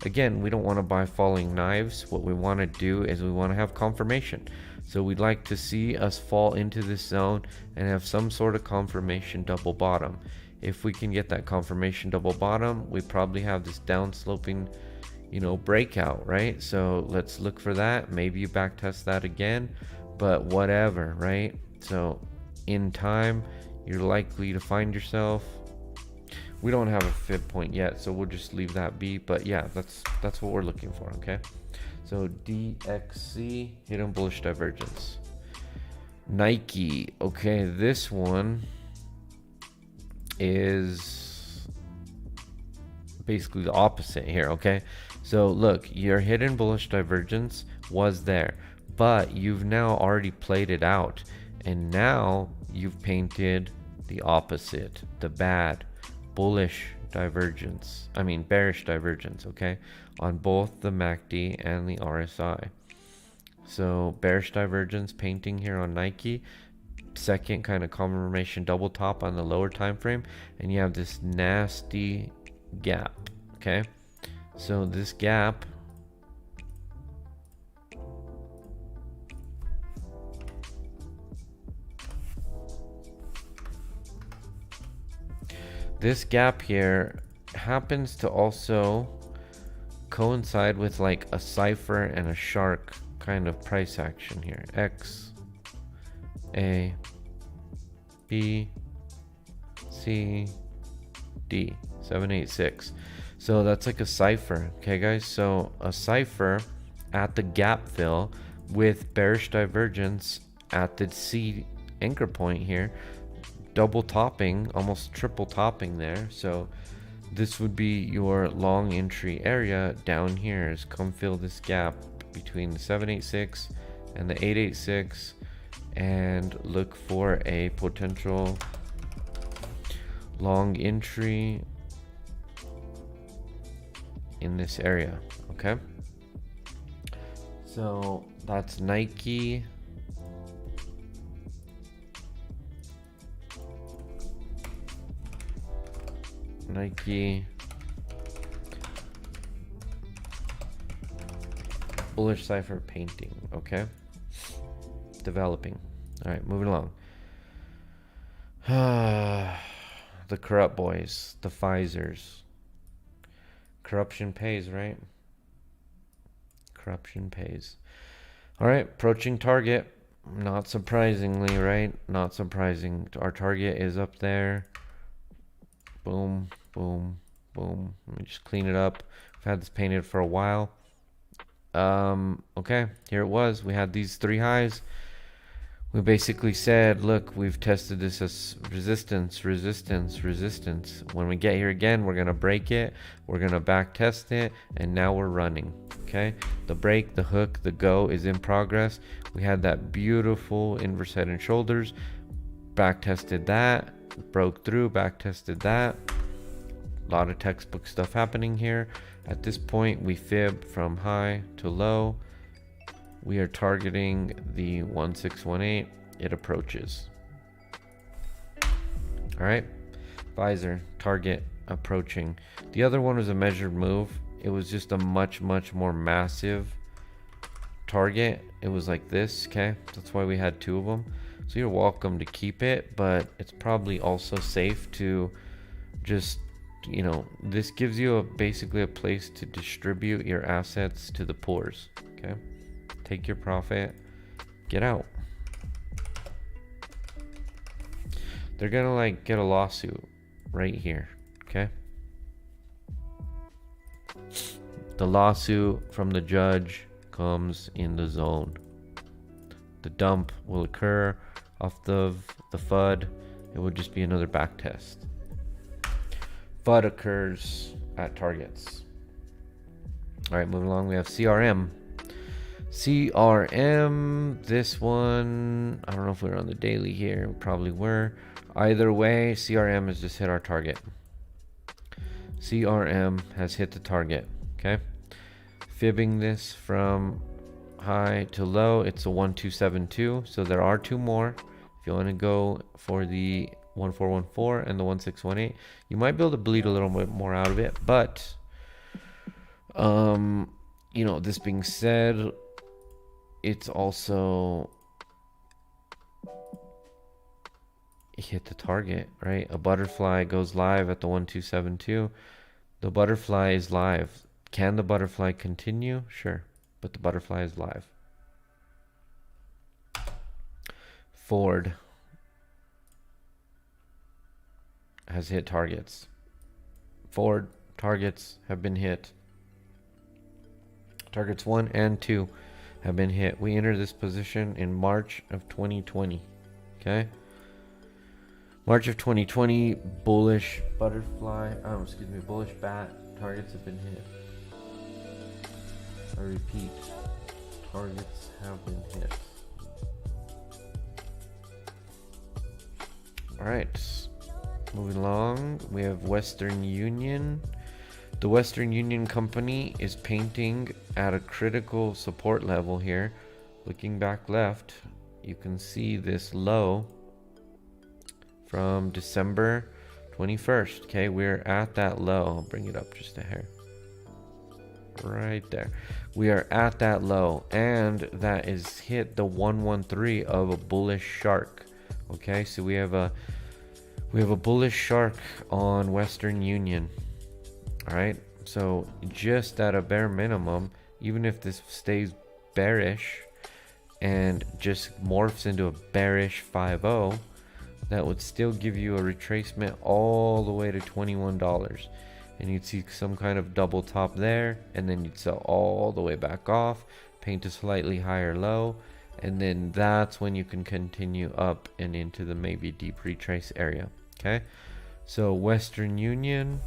again, we don't want to buy falling knives. What we want to do is we want to have confirmation. So we'd like to see us fall into this zone and have some sort of confirmation double bottom. If we can get that confirmation double bottom, we probably have this down sloping, you know, breakout, right? So let's look for that. Maybe you back test that again, but whatever, right? So in time, you're likely to find yourself. We don't have a fib point yet, so we'll just leave that be. But yeah, that's what we're looking for. Okay, so DXC, hidden bullish divergence. Nike, okay, this one is basically the opposite here. Okay, so look, your hidden bullish divergence was there, but you've now already played it out, and now you've painted the opposite, the bad bullish divergence, bearish divergence, okay, on both the MACD and the RSI. So bearish divergence painting here on Nike, second kind of confirmation double top on the lower time frame, and you have this nasty gap. Okay, so this gap, here happens to also coincide with like a cipher and a shark kind of price action here. X, A, B, C, D, 786. So that's like a cipher. Okay, guys. So a cipher at the gap fill with bearish divergence at the C anchor point here, double topping, almost triple topping there. So this would be your long entry area down here. Is come fill this gap between the 786 and the 886 and look for a potential long entry in this area. Okay, so that's Nike. Bullish cipher painting. Okay, developing. All right, moving along. The corrupt boys, the Pfizers. Corruption pays, right? Corruption pays. All right, approaching target. Not surprisingly, right? Not surprising. Our target is up there. Boom, boom, boom. Let me just clean it up. We've had this painted for a while. Okay, here it was. We had these three highs. We basically said, look, we've tested this as resistance, resistance, resistance. When we get here again, we're going to break it. We're going to back test it. And now we're running. Okay. The break, the hook, the go is in progress. We had that beautiful inverse head and shoulders. Back tested that. Broke through, back tested that. A lot of textbook stuff happening here. At this point, we fib from high to low. We are targeting the 1618. It approaches. All right, Pfizer target approaching. The other one was a measured move. It was just a much more massive target. It was like this. Okay, that's why we had two of them. So you're welcome to keep it, but it's probably also safe to just, you know, this gives you basically a place to distribute your assets to the poors. Okay, take your profit, get out. They're gonna like get a lawsuit right here. Okay, the lawsuit from the judge comes in the zone. The dump will occur off the FUD. It would just be another back test. FUD occurs at targets. All right, moving along. We have CRM. This one, I don't know if we were on the daily here. We probably were. Either way, CRM has just hit our target. CRM has hit the target. Okay, fibbing this from high to low, it's a 1272. So there are two more. If you want to go for the 1414 and the 1618, you might be able to bleed a little bit more out of it. But, you know, this being said, it's also hit the target, right? A butterfly goes live at the 1272. The butterfly is live. Can the butterfly continue? Sure, but the butterfly is live. Ford has hit targets. Ford targets have been hit. Targets 1 and 2 have been hit. We entered this position in March of 2020. Okay? March of 2020, bullish butterfly, bullish bat targets have been hit. I repeat, targets have been hit. Alright, moving along, we have Western Union. The Western Union company is painting at a critical support level here. Looking back left, you can see this low from December 21st. Okay, we're at that low. I'll bring it up just a hair. Right there. We are at that low, and that is hit the 113 of a bullish shark. Okay, so we have a bullish shark on Western Union. All right, so just at a bare minimum, even if this stays bearish and just morphs into a bearish 5-0, that would still give you a retracement all the way to $21. And you'd see some kind of double top there, and then you'd sell all the way back off, paint a slightly higher low, and then that's when you can continue up and into the maybe deep retrace area. Okay, so Western Union,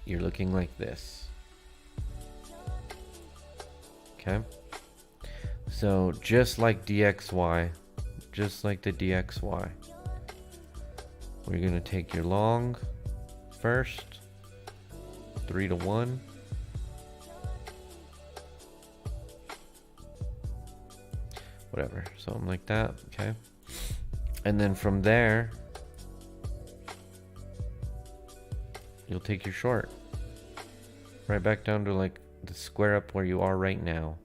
you're looking like this. Okay, so just like DXY, just like the DXY, we're gonna take your long first, 3-1. Whatever, something like that. Okay, and then from there you'll take your short right back down to like the square up where you are right now,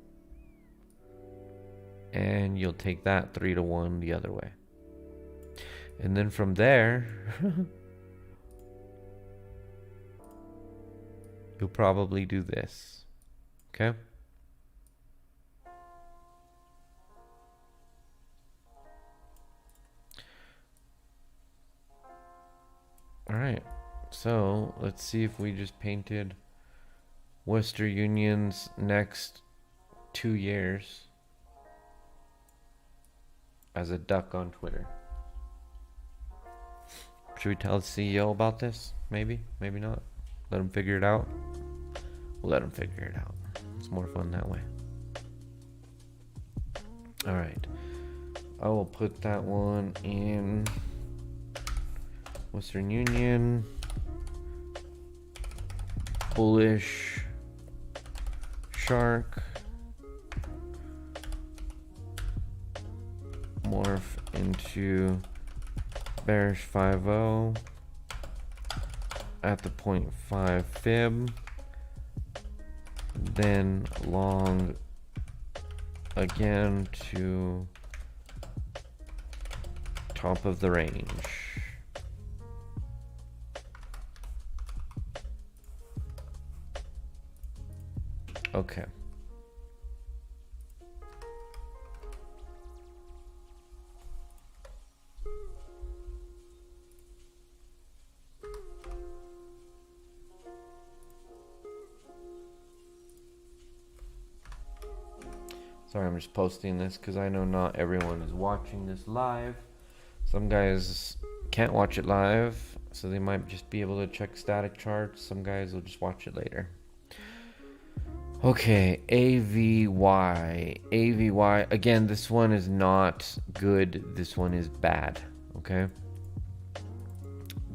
and you'll take that 3-1 the other way, and then from there you'll probably do this. Okay, all right, so let's see if we just painted Western Union's next 2 years as a duck on Twitter. Should we tell the CEO about this? Maybe, maybe not. Let him figure it out. We'll let him figure it out. It's more fun that way. All right, I will put that one in Western Union, bullish shark, morph into bearish 5-0 at the 0.5 fib, then long again to top of the range. Okay. Sorry, I'm just posting this because I know not everyone is watching this live. Some guys can't watch it live, so they might just be able to check static charts. Some guys will just watch it later. Okay, AVY. AVY. Again, this one is not good. This one is bad. Okay?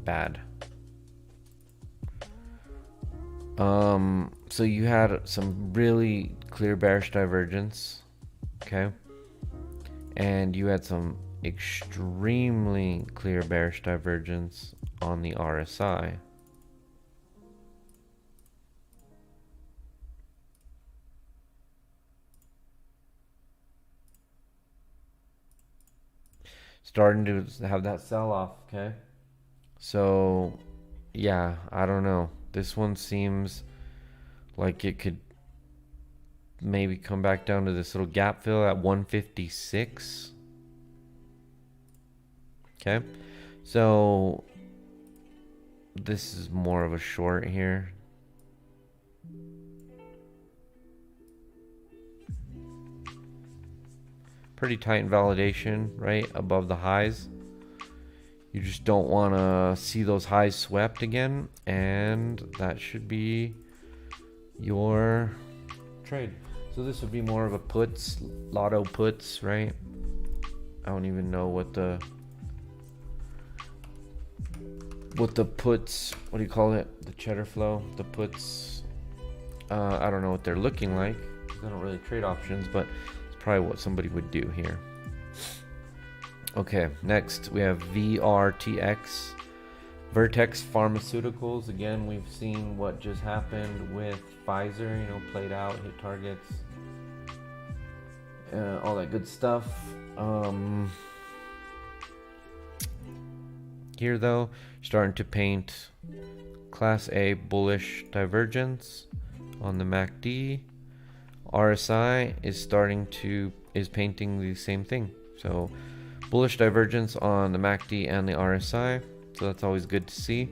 Bad. So you had some really clear bearish divergence. Okay? And you had some extremely clear bearish divergence on the RSI. Starting to have that sell off, okay? So, yeah, I don't know. This one seems like it could maybe come back down to this little gap fill at 156. Okay, so this is more of a short here. Pretty tight validation, right, above the highs. You just don't want to see those highs swept again, and that should be your trade. So this would be more of a puts, lotto puts, right? I don't even know what the puts, what do you call it? The cheddar flow, the puts. I don't know what they're looking like. I don't really trade options, but it's probably what somebody would do here. Okay, next we have VRTX, Vertex Pharmaceuticals. Again, we've seen what just happened with Pfizer, you know, played out, hit targets, all that good stuff. Here though, starting to paint Class A bullish divergence on the MACD. RSI is painting the same thing. So bullish divergence on the MACD and the RSI. So that's always good to see.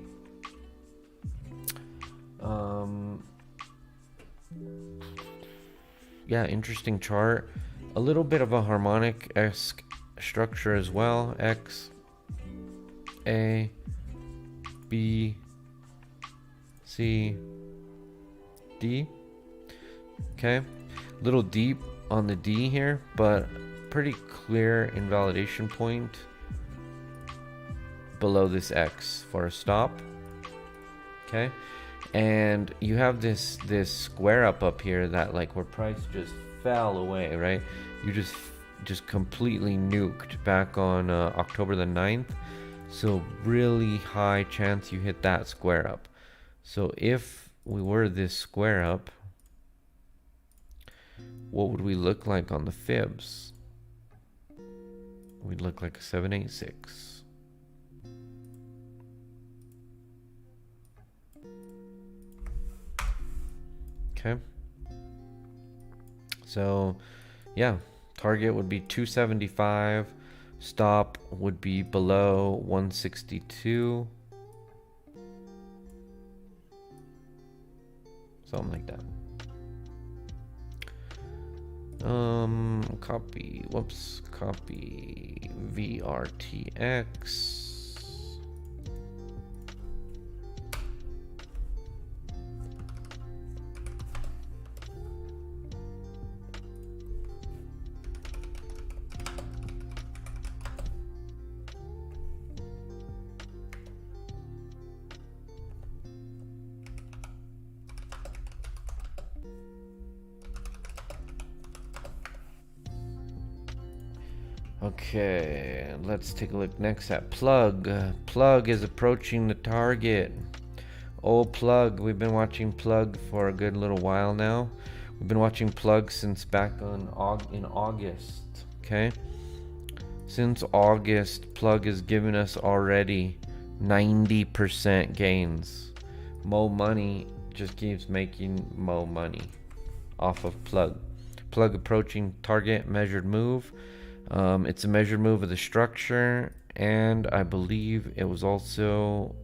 Yeah, interesting chart. A little bit of a harmonic-esque structure as well. X, A, B, C, D. Okay, little deep on the D here, but pretty clear invalidation point below this X for a stop. Okay, and you have this square up here that, like, where price just fell away, right? You just completely nuked back on October the 9th. So really high chance you hit that square up. So if we were this square up, what would we look like on the fibs? We'd look like a 786. Okay. So, yeah, target would be 275. Stop would be below 162. Something like that. Copy VRTX. Okay, let's take a look next at Plug. Plug is approaching the target. Old Plug, we've been watching Plug for a good little while now. We've been watching Plug since back in August. Okay, since August, Plug has given us already 90% gains. Mo Money just keeps making Mo Money off of Plug. Plug approaching target, measured move. It's a measured move of the structure, and I believe it was also,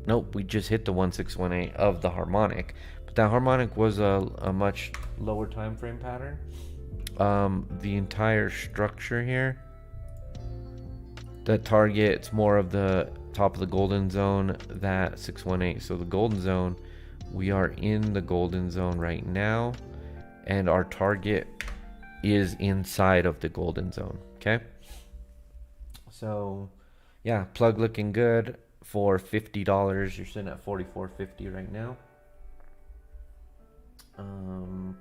nope, we just hit the 1618 of the harmonic, but that harmonic was a much lower time frame pattern. The entire structure here, that target, it's more of the top of the golden zone, that 618. So the golden zone, we are in the golden zone right now, and our target is inside of the golden zone. Okay, so yeah, Plug looking good for $50. You're sitting at $44.50 right now,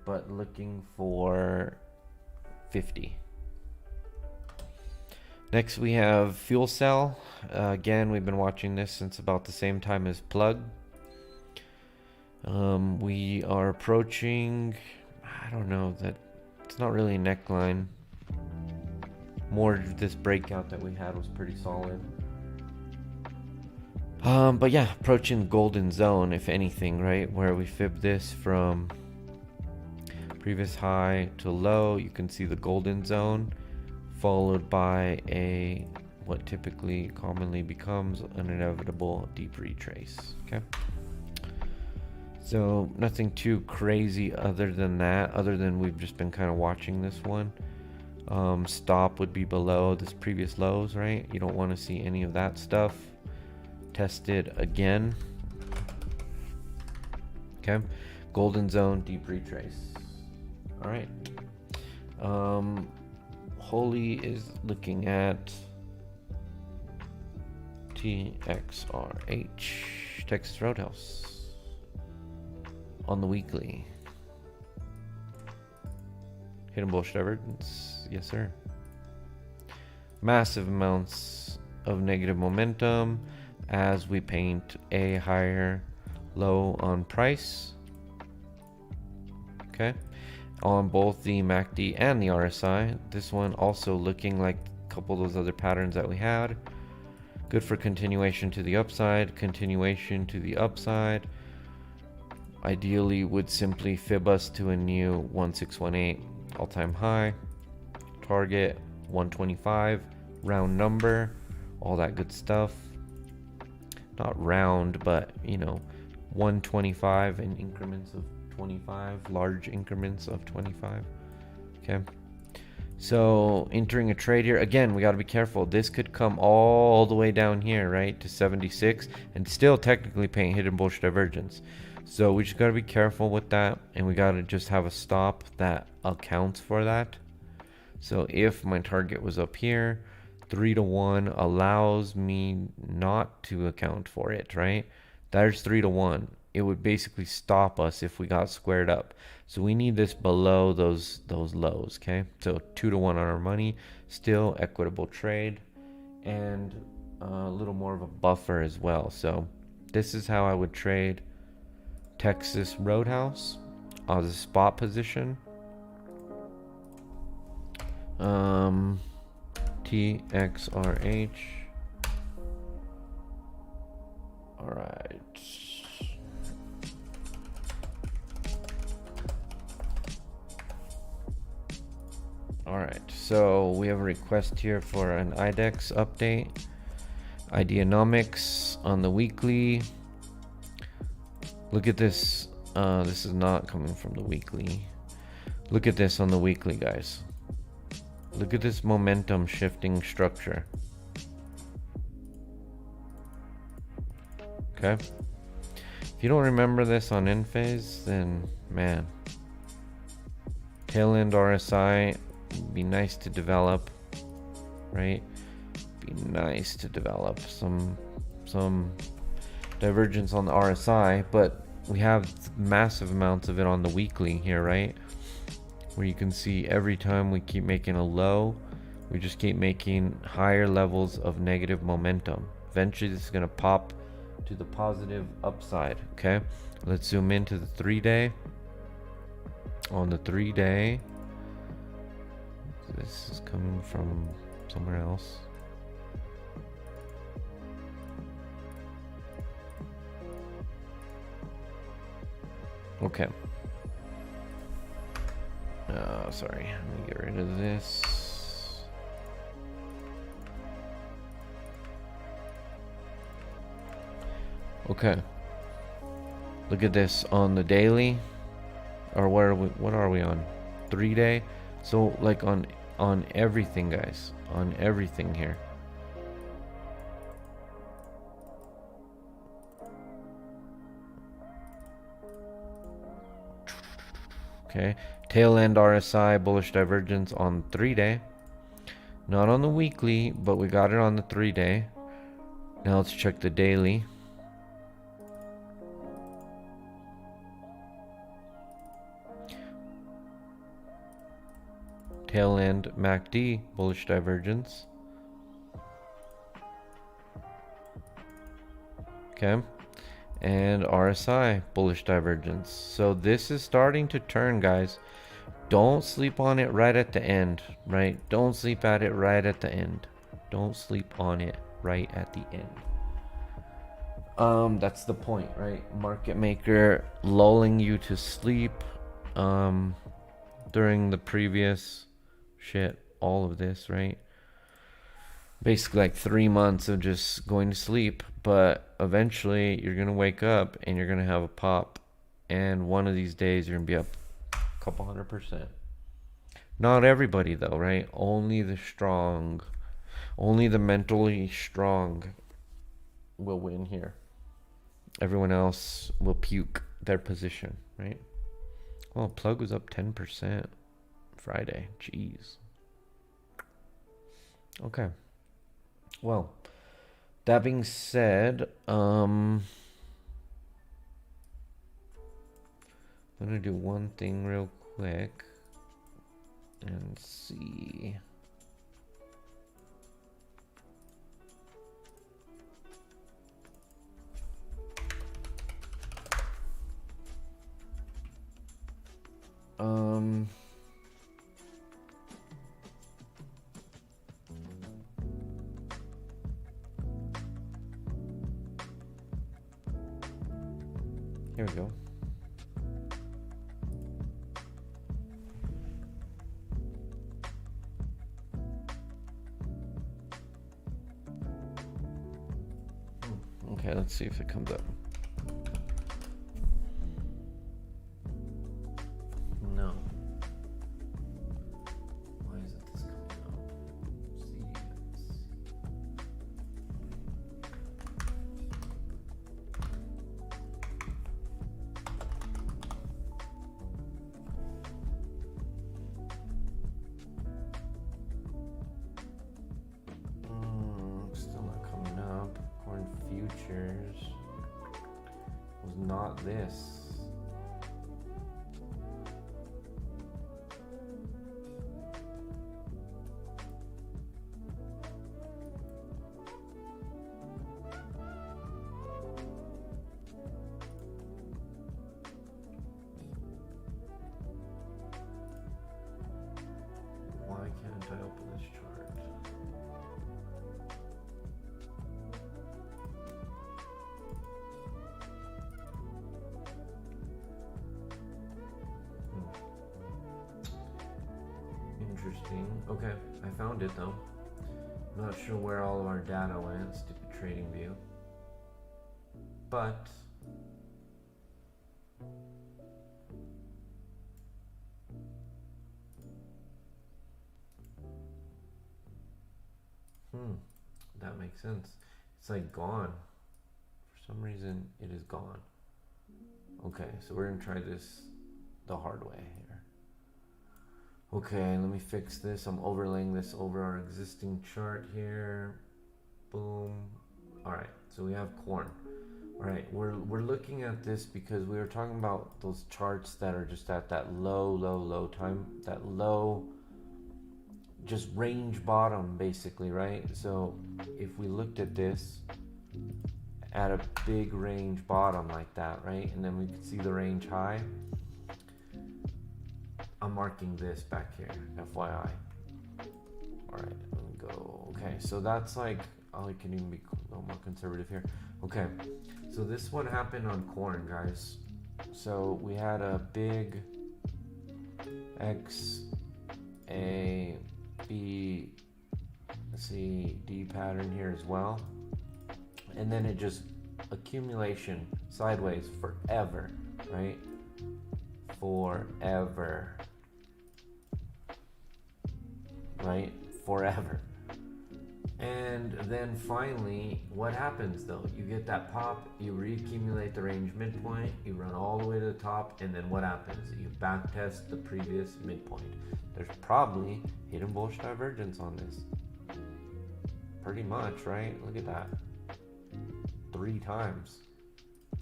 but looking for 50. Next we have fuel cell. Again, we've been watching this since about the same time as plug. We are approaching, I don't know, that it's not really a neckline. More this breakout that we had was pretty solid. But yeah, approaching golden zone, if anything, right? Where we fib this from previous high to low. You can see the golden zone, followed by a what typically commonly becomes an inevitable deep retrace. Okay. So nothing too crazy other than that, other than we've just been kind of watching this one. Stop would be below this previous lows, right? You don't want to see any of that stuff. Tested again. Okay. Golden zone, deep retrace. All right. Holy is looking at TXRH, Texas Roadhouse, on the weekly. Hidden bullshit divergence, yes sir. Massive amounts of negative momentum as we paint a higher low on price. Okay, on both the MACD and the RSI. This one also looking like a couple of those other patterns that we had. Good for continuation to the upside, continuation to the upside. Ideally would simply fib us to a new 1618 all-time high. Target 125, round number, all that good stuff. Not round, but you know, 125 in increments of 25, large increments of 25. Okay. So entering a trade here, again, we got to be careful. This could come all the way down here, right, to 76 and still technically paint hidden bullshit divergence. So we just got to be careful with that, and we got to just have a stop that accounts for that. So if my target was up here, 3 to 1 allows me not to account for it, right? There's 3 to 1. It would basically stop us if we got squared up. So we need this below those lows, okay? So 2 to 1 on our money, still equitable trade, and a little more of a buffer as well. So this is how I would trade Texas Roadhouse as a spot position. TXRH. All right. All right. So we have a request here for an IDEX update. ducconomics on the weekly. Look at this. This is not coming from the weekly. Look at this on the weekly, guys. Look at this momentum shifting structure. Okay. If you don't remember this on in phase, then man, tail end RSI would be nice to develop, right? Be nice to develop some divergence on the RSI, but we have massive amounts of it on the weekly here, right? Where you can see every time we keep making a low, we just keep making higher levels of negative momentum. Eventually this is going to pop to the positive upside. Okay, let's zoom into the 3-day. On the 3-day, this is coming from somewhere else. Okay. Sorry, let me get rid of this. Okay. Look at this on the daily, or what are we on? 3-day. So like on everything, guys, on everything here. Okay, tail end RSI bullish divergence on 3-day, not on the weekly, but we got it on the 3-day. Now let's check the daily. Tail end MACD bullish divergence. Okay. And RSI, bullish divergence. So this is starting to turn, guys. Don't sleep on it right at the end, right? Don't sleep at it right at the end. Don't sleep on it right at the end. That's the point, right? Market maker lulling you to sleep during the previous all of this, right? Basically like 3 months of just going to sleep, but eventually you're gonna wake up and you're gonna have a pop, and one of these days you're gonna be up a couple 100%. Not everybody though, right? Only the strong, only the mentally strong will win here. Everyone else will puke their position, right? Well, plug was up 10% Friday. Jeez. Okay. Well, that being said, I'm gonna do one thing real quick and see. Here we go. Okay, let's see if it comes up. No. Why isn't this coming up? See. Still not coming up. Corn futures was not this. Why can't I open this chart? Interesting. Okay, I found it though. I'm not sure where all of our data went, stupid trading view. But that makes sense. It's like gone. For some reason it is gone. Okay, so we're gonna try this the hard way here. Okay, let me fix this. I'm overlaying this over our existing chart here. Boom. All right, so we have corn. All right, we're looking at this because we were talking about those charts that are just at that low time, that low, just range bottom basically, right? So if we looked at this at a big range bottom like that, right? And then we could see the range high. I'm marking this back here, FYI. All right, let me go. Okay, so that's like, oh, I can even be a little more conservative here. Okay, so this is what happened on corn, guys. So we had a big X, A, B, C, D pattern here as well. And then it just accumulation sideways forever, right? Forever. Right? Forever. And then finally, what happens though? You get that pop, you reaccumulate the range midpoint, you run all the way to the top, and then what happens? You back test the previous midpoint. There's probably hidden bullish divergence on this. Pretty much, right? Look at that. 3 times.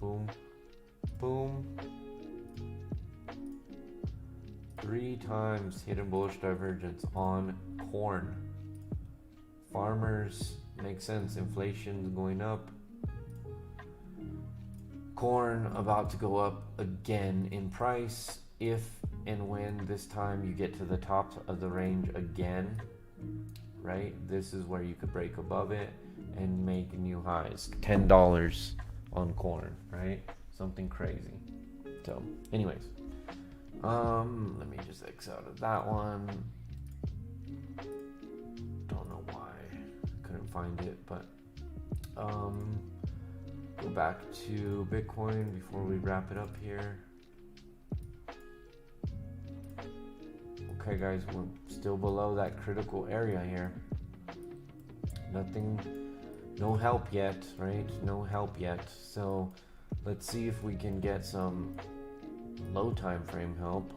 Boom. Boom. 3 times hidden bullish divergence on corn. Farmers, makes sense. Inflation's going up. Corn about to go up again in price if and when this time you get to the top of the range again, right? This is where you could break above it and make new highs. $10 on corn, right? Something crazy. So anyways, let me just X out of that one. Don't know why, couldn't find it, but go back to Bitcoin before we wrap it up here. Okay guys, we're still below that critical area here. Nothing, no help yet, right? No help yet. So let's see if we can get some low time frame help.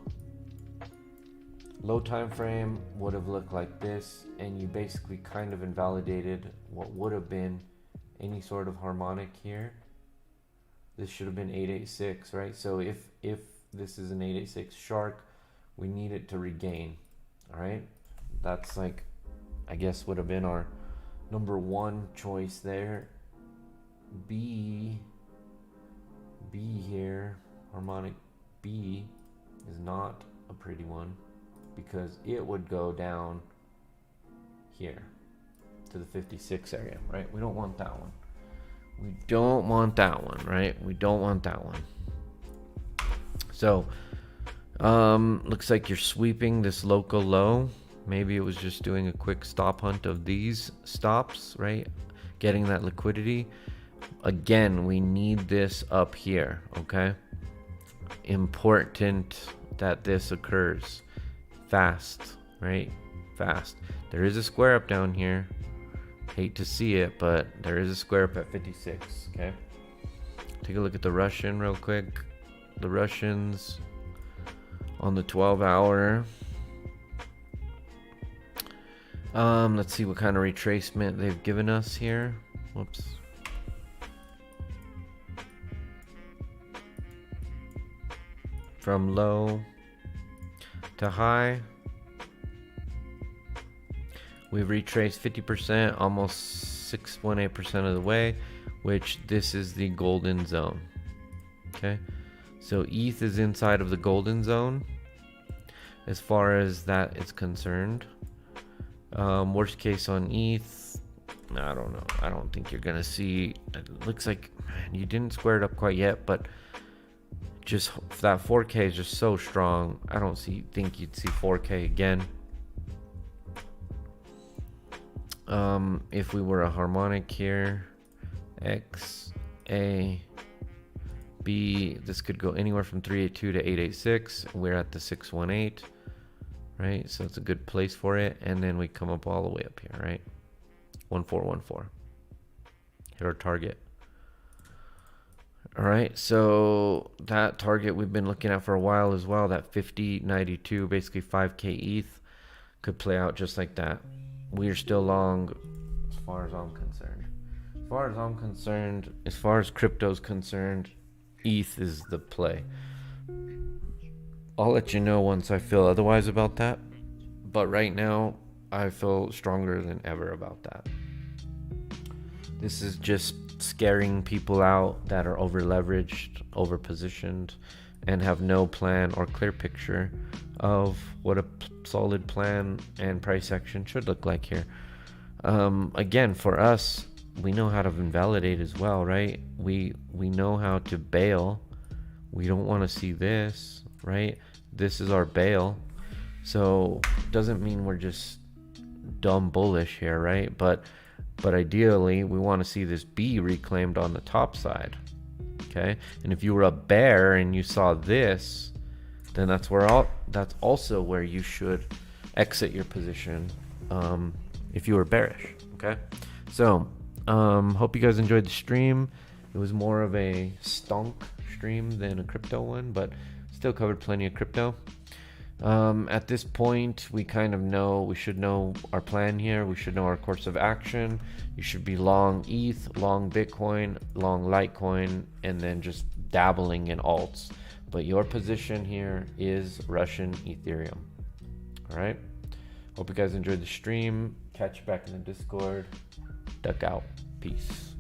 Low time frame would have looked like this, and you basically kind of invalidated what would have been any sort of harmonic here. This should have been 886, right? So if this is an 886 shark, we need it to regain. All right, that's like, I guess would have been our number one choice there. B here, harmonic B is not a pretty one, because it would go down here to the 56 area, right? We don't want that one. We don't want that one, right? We don't want that one. So looks like you're sweeping this local low. Maybe it was just doing a quick stop hunt of these stops, right? Getting that liquidity. Again, we need this up here, okay? Important that this occurs fast, right? Fast. There is a square up down here. Hate to see it, but there is a square up at 56, okay? Take a look at the Russian real quick. The Russians on the 12-hour. Let's see what kind of retracement they've given us here. Whoops. From low to high, we've retraced 50%, almost 6.8% of the way, which this is the golden zone. Okay, so ETH is inside of the golden zone as far as that is concerned. Worst case on ETH, I don't know. I don't think you're gonna see. It looks like, man, you didn't square it up quite yet, but just that 4K is just so strong. I don't think you'd see 4K again. If we were a harmonic here, X, A, B, this could go anywhere from 382 to 886. We're at the 618, right? So it's a good place for it. And then we come up all the way up here, right? 1414. Hit our target. All right, so that target we've been looking at for a while as well, that 50.92, basically 5K ETH, could play out just like that. We are still long as far as I'm concerned. As far as I'm concerned, as far as crypto's concerned, ETH is the play. I'll let you know once I feel otherwise about that. But right now, I feel stronger than ever about that. This is just scaring people out that are over leveraged, over positioned, and have no plan or clear picture of what a solid plan and price action should look like here. Again, for us, we know how to invalidate as well, right? We know how to bail. We don't want to see this, right? This is our bail. So doesn't mean we're just dumb bullish here, right? But ideally, we want to see this B reclaimed on the top side, okay? And if you were a bear and you saw this, then that's also where you should exit your position if you were bearish, okay? So, hope you guys enjoyed the stream. It was more of a stonk stream than a crypto one, but still covered plenty of crypto. At this point, we kind of know, we should know our plan here. We should know our course of action. You should be long ETH, long Bitcoin, long Litecoin, and then just dabbling in alts. But your position here is Russian Ethereum. All right. Hope you guys enjoyed the stream. Catch you back in the Discord. Duck out. Peace.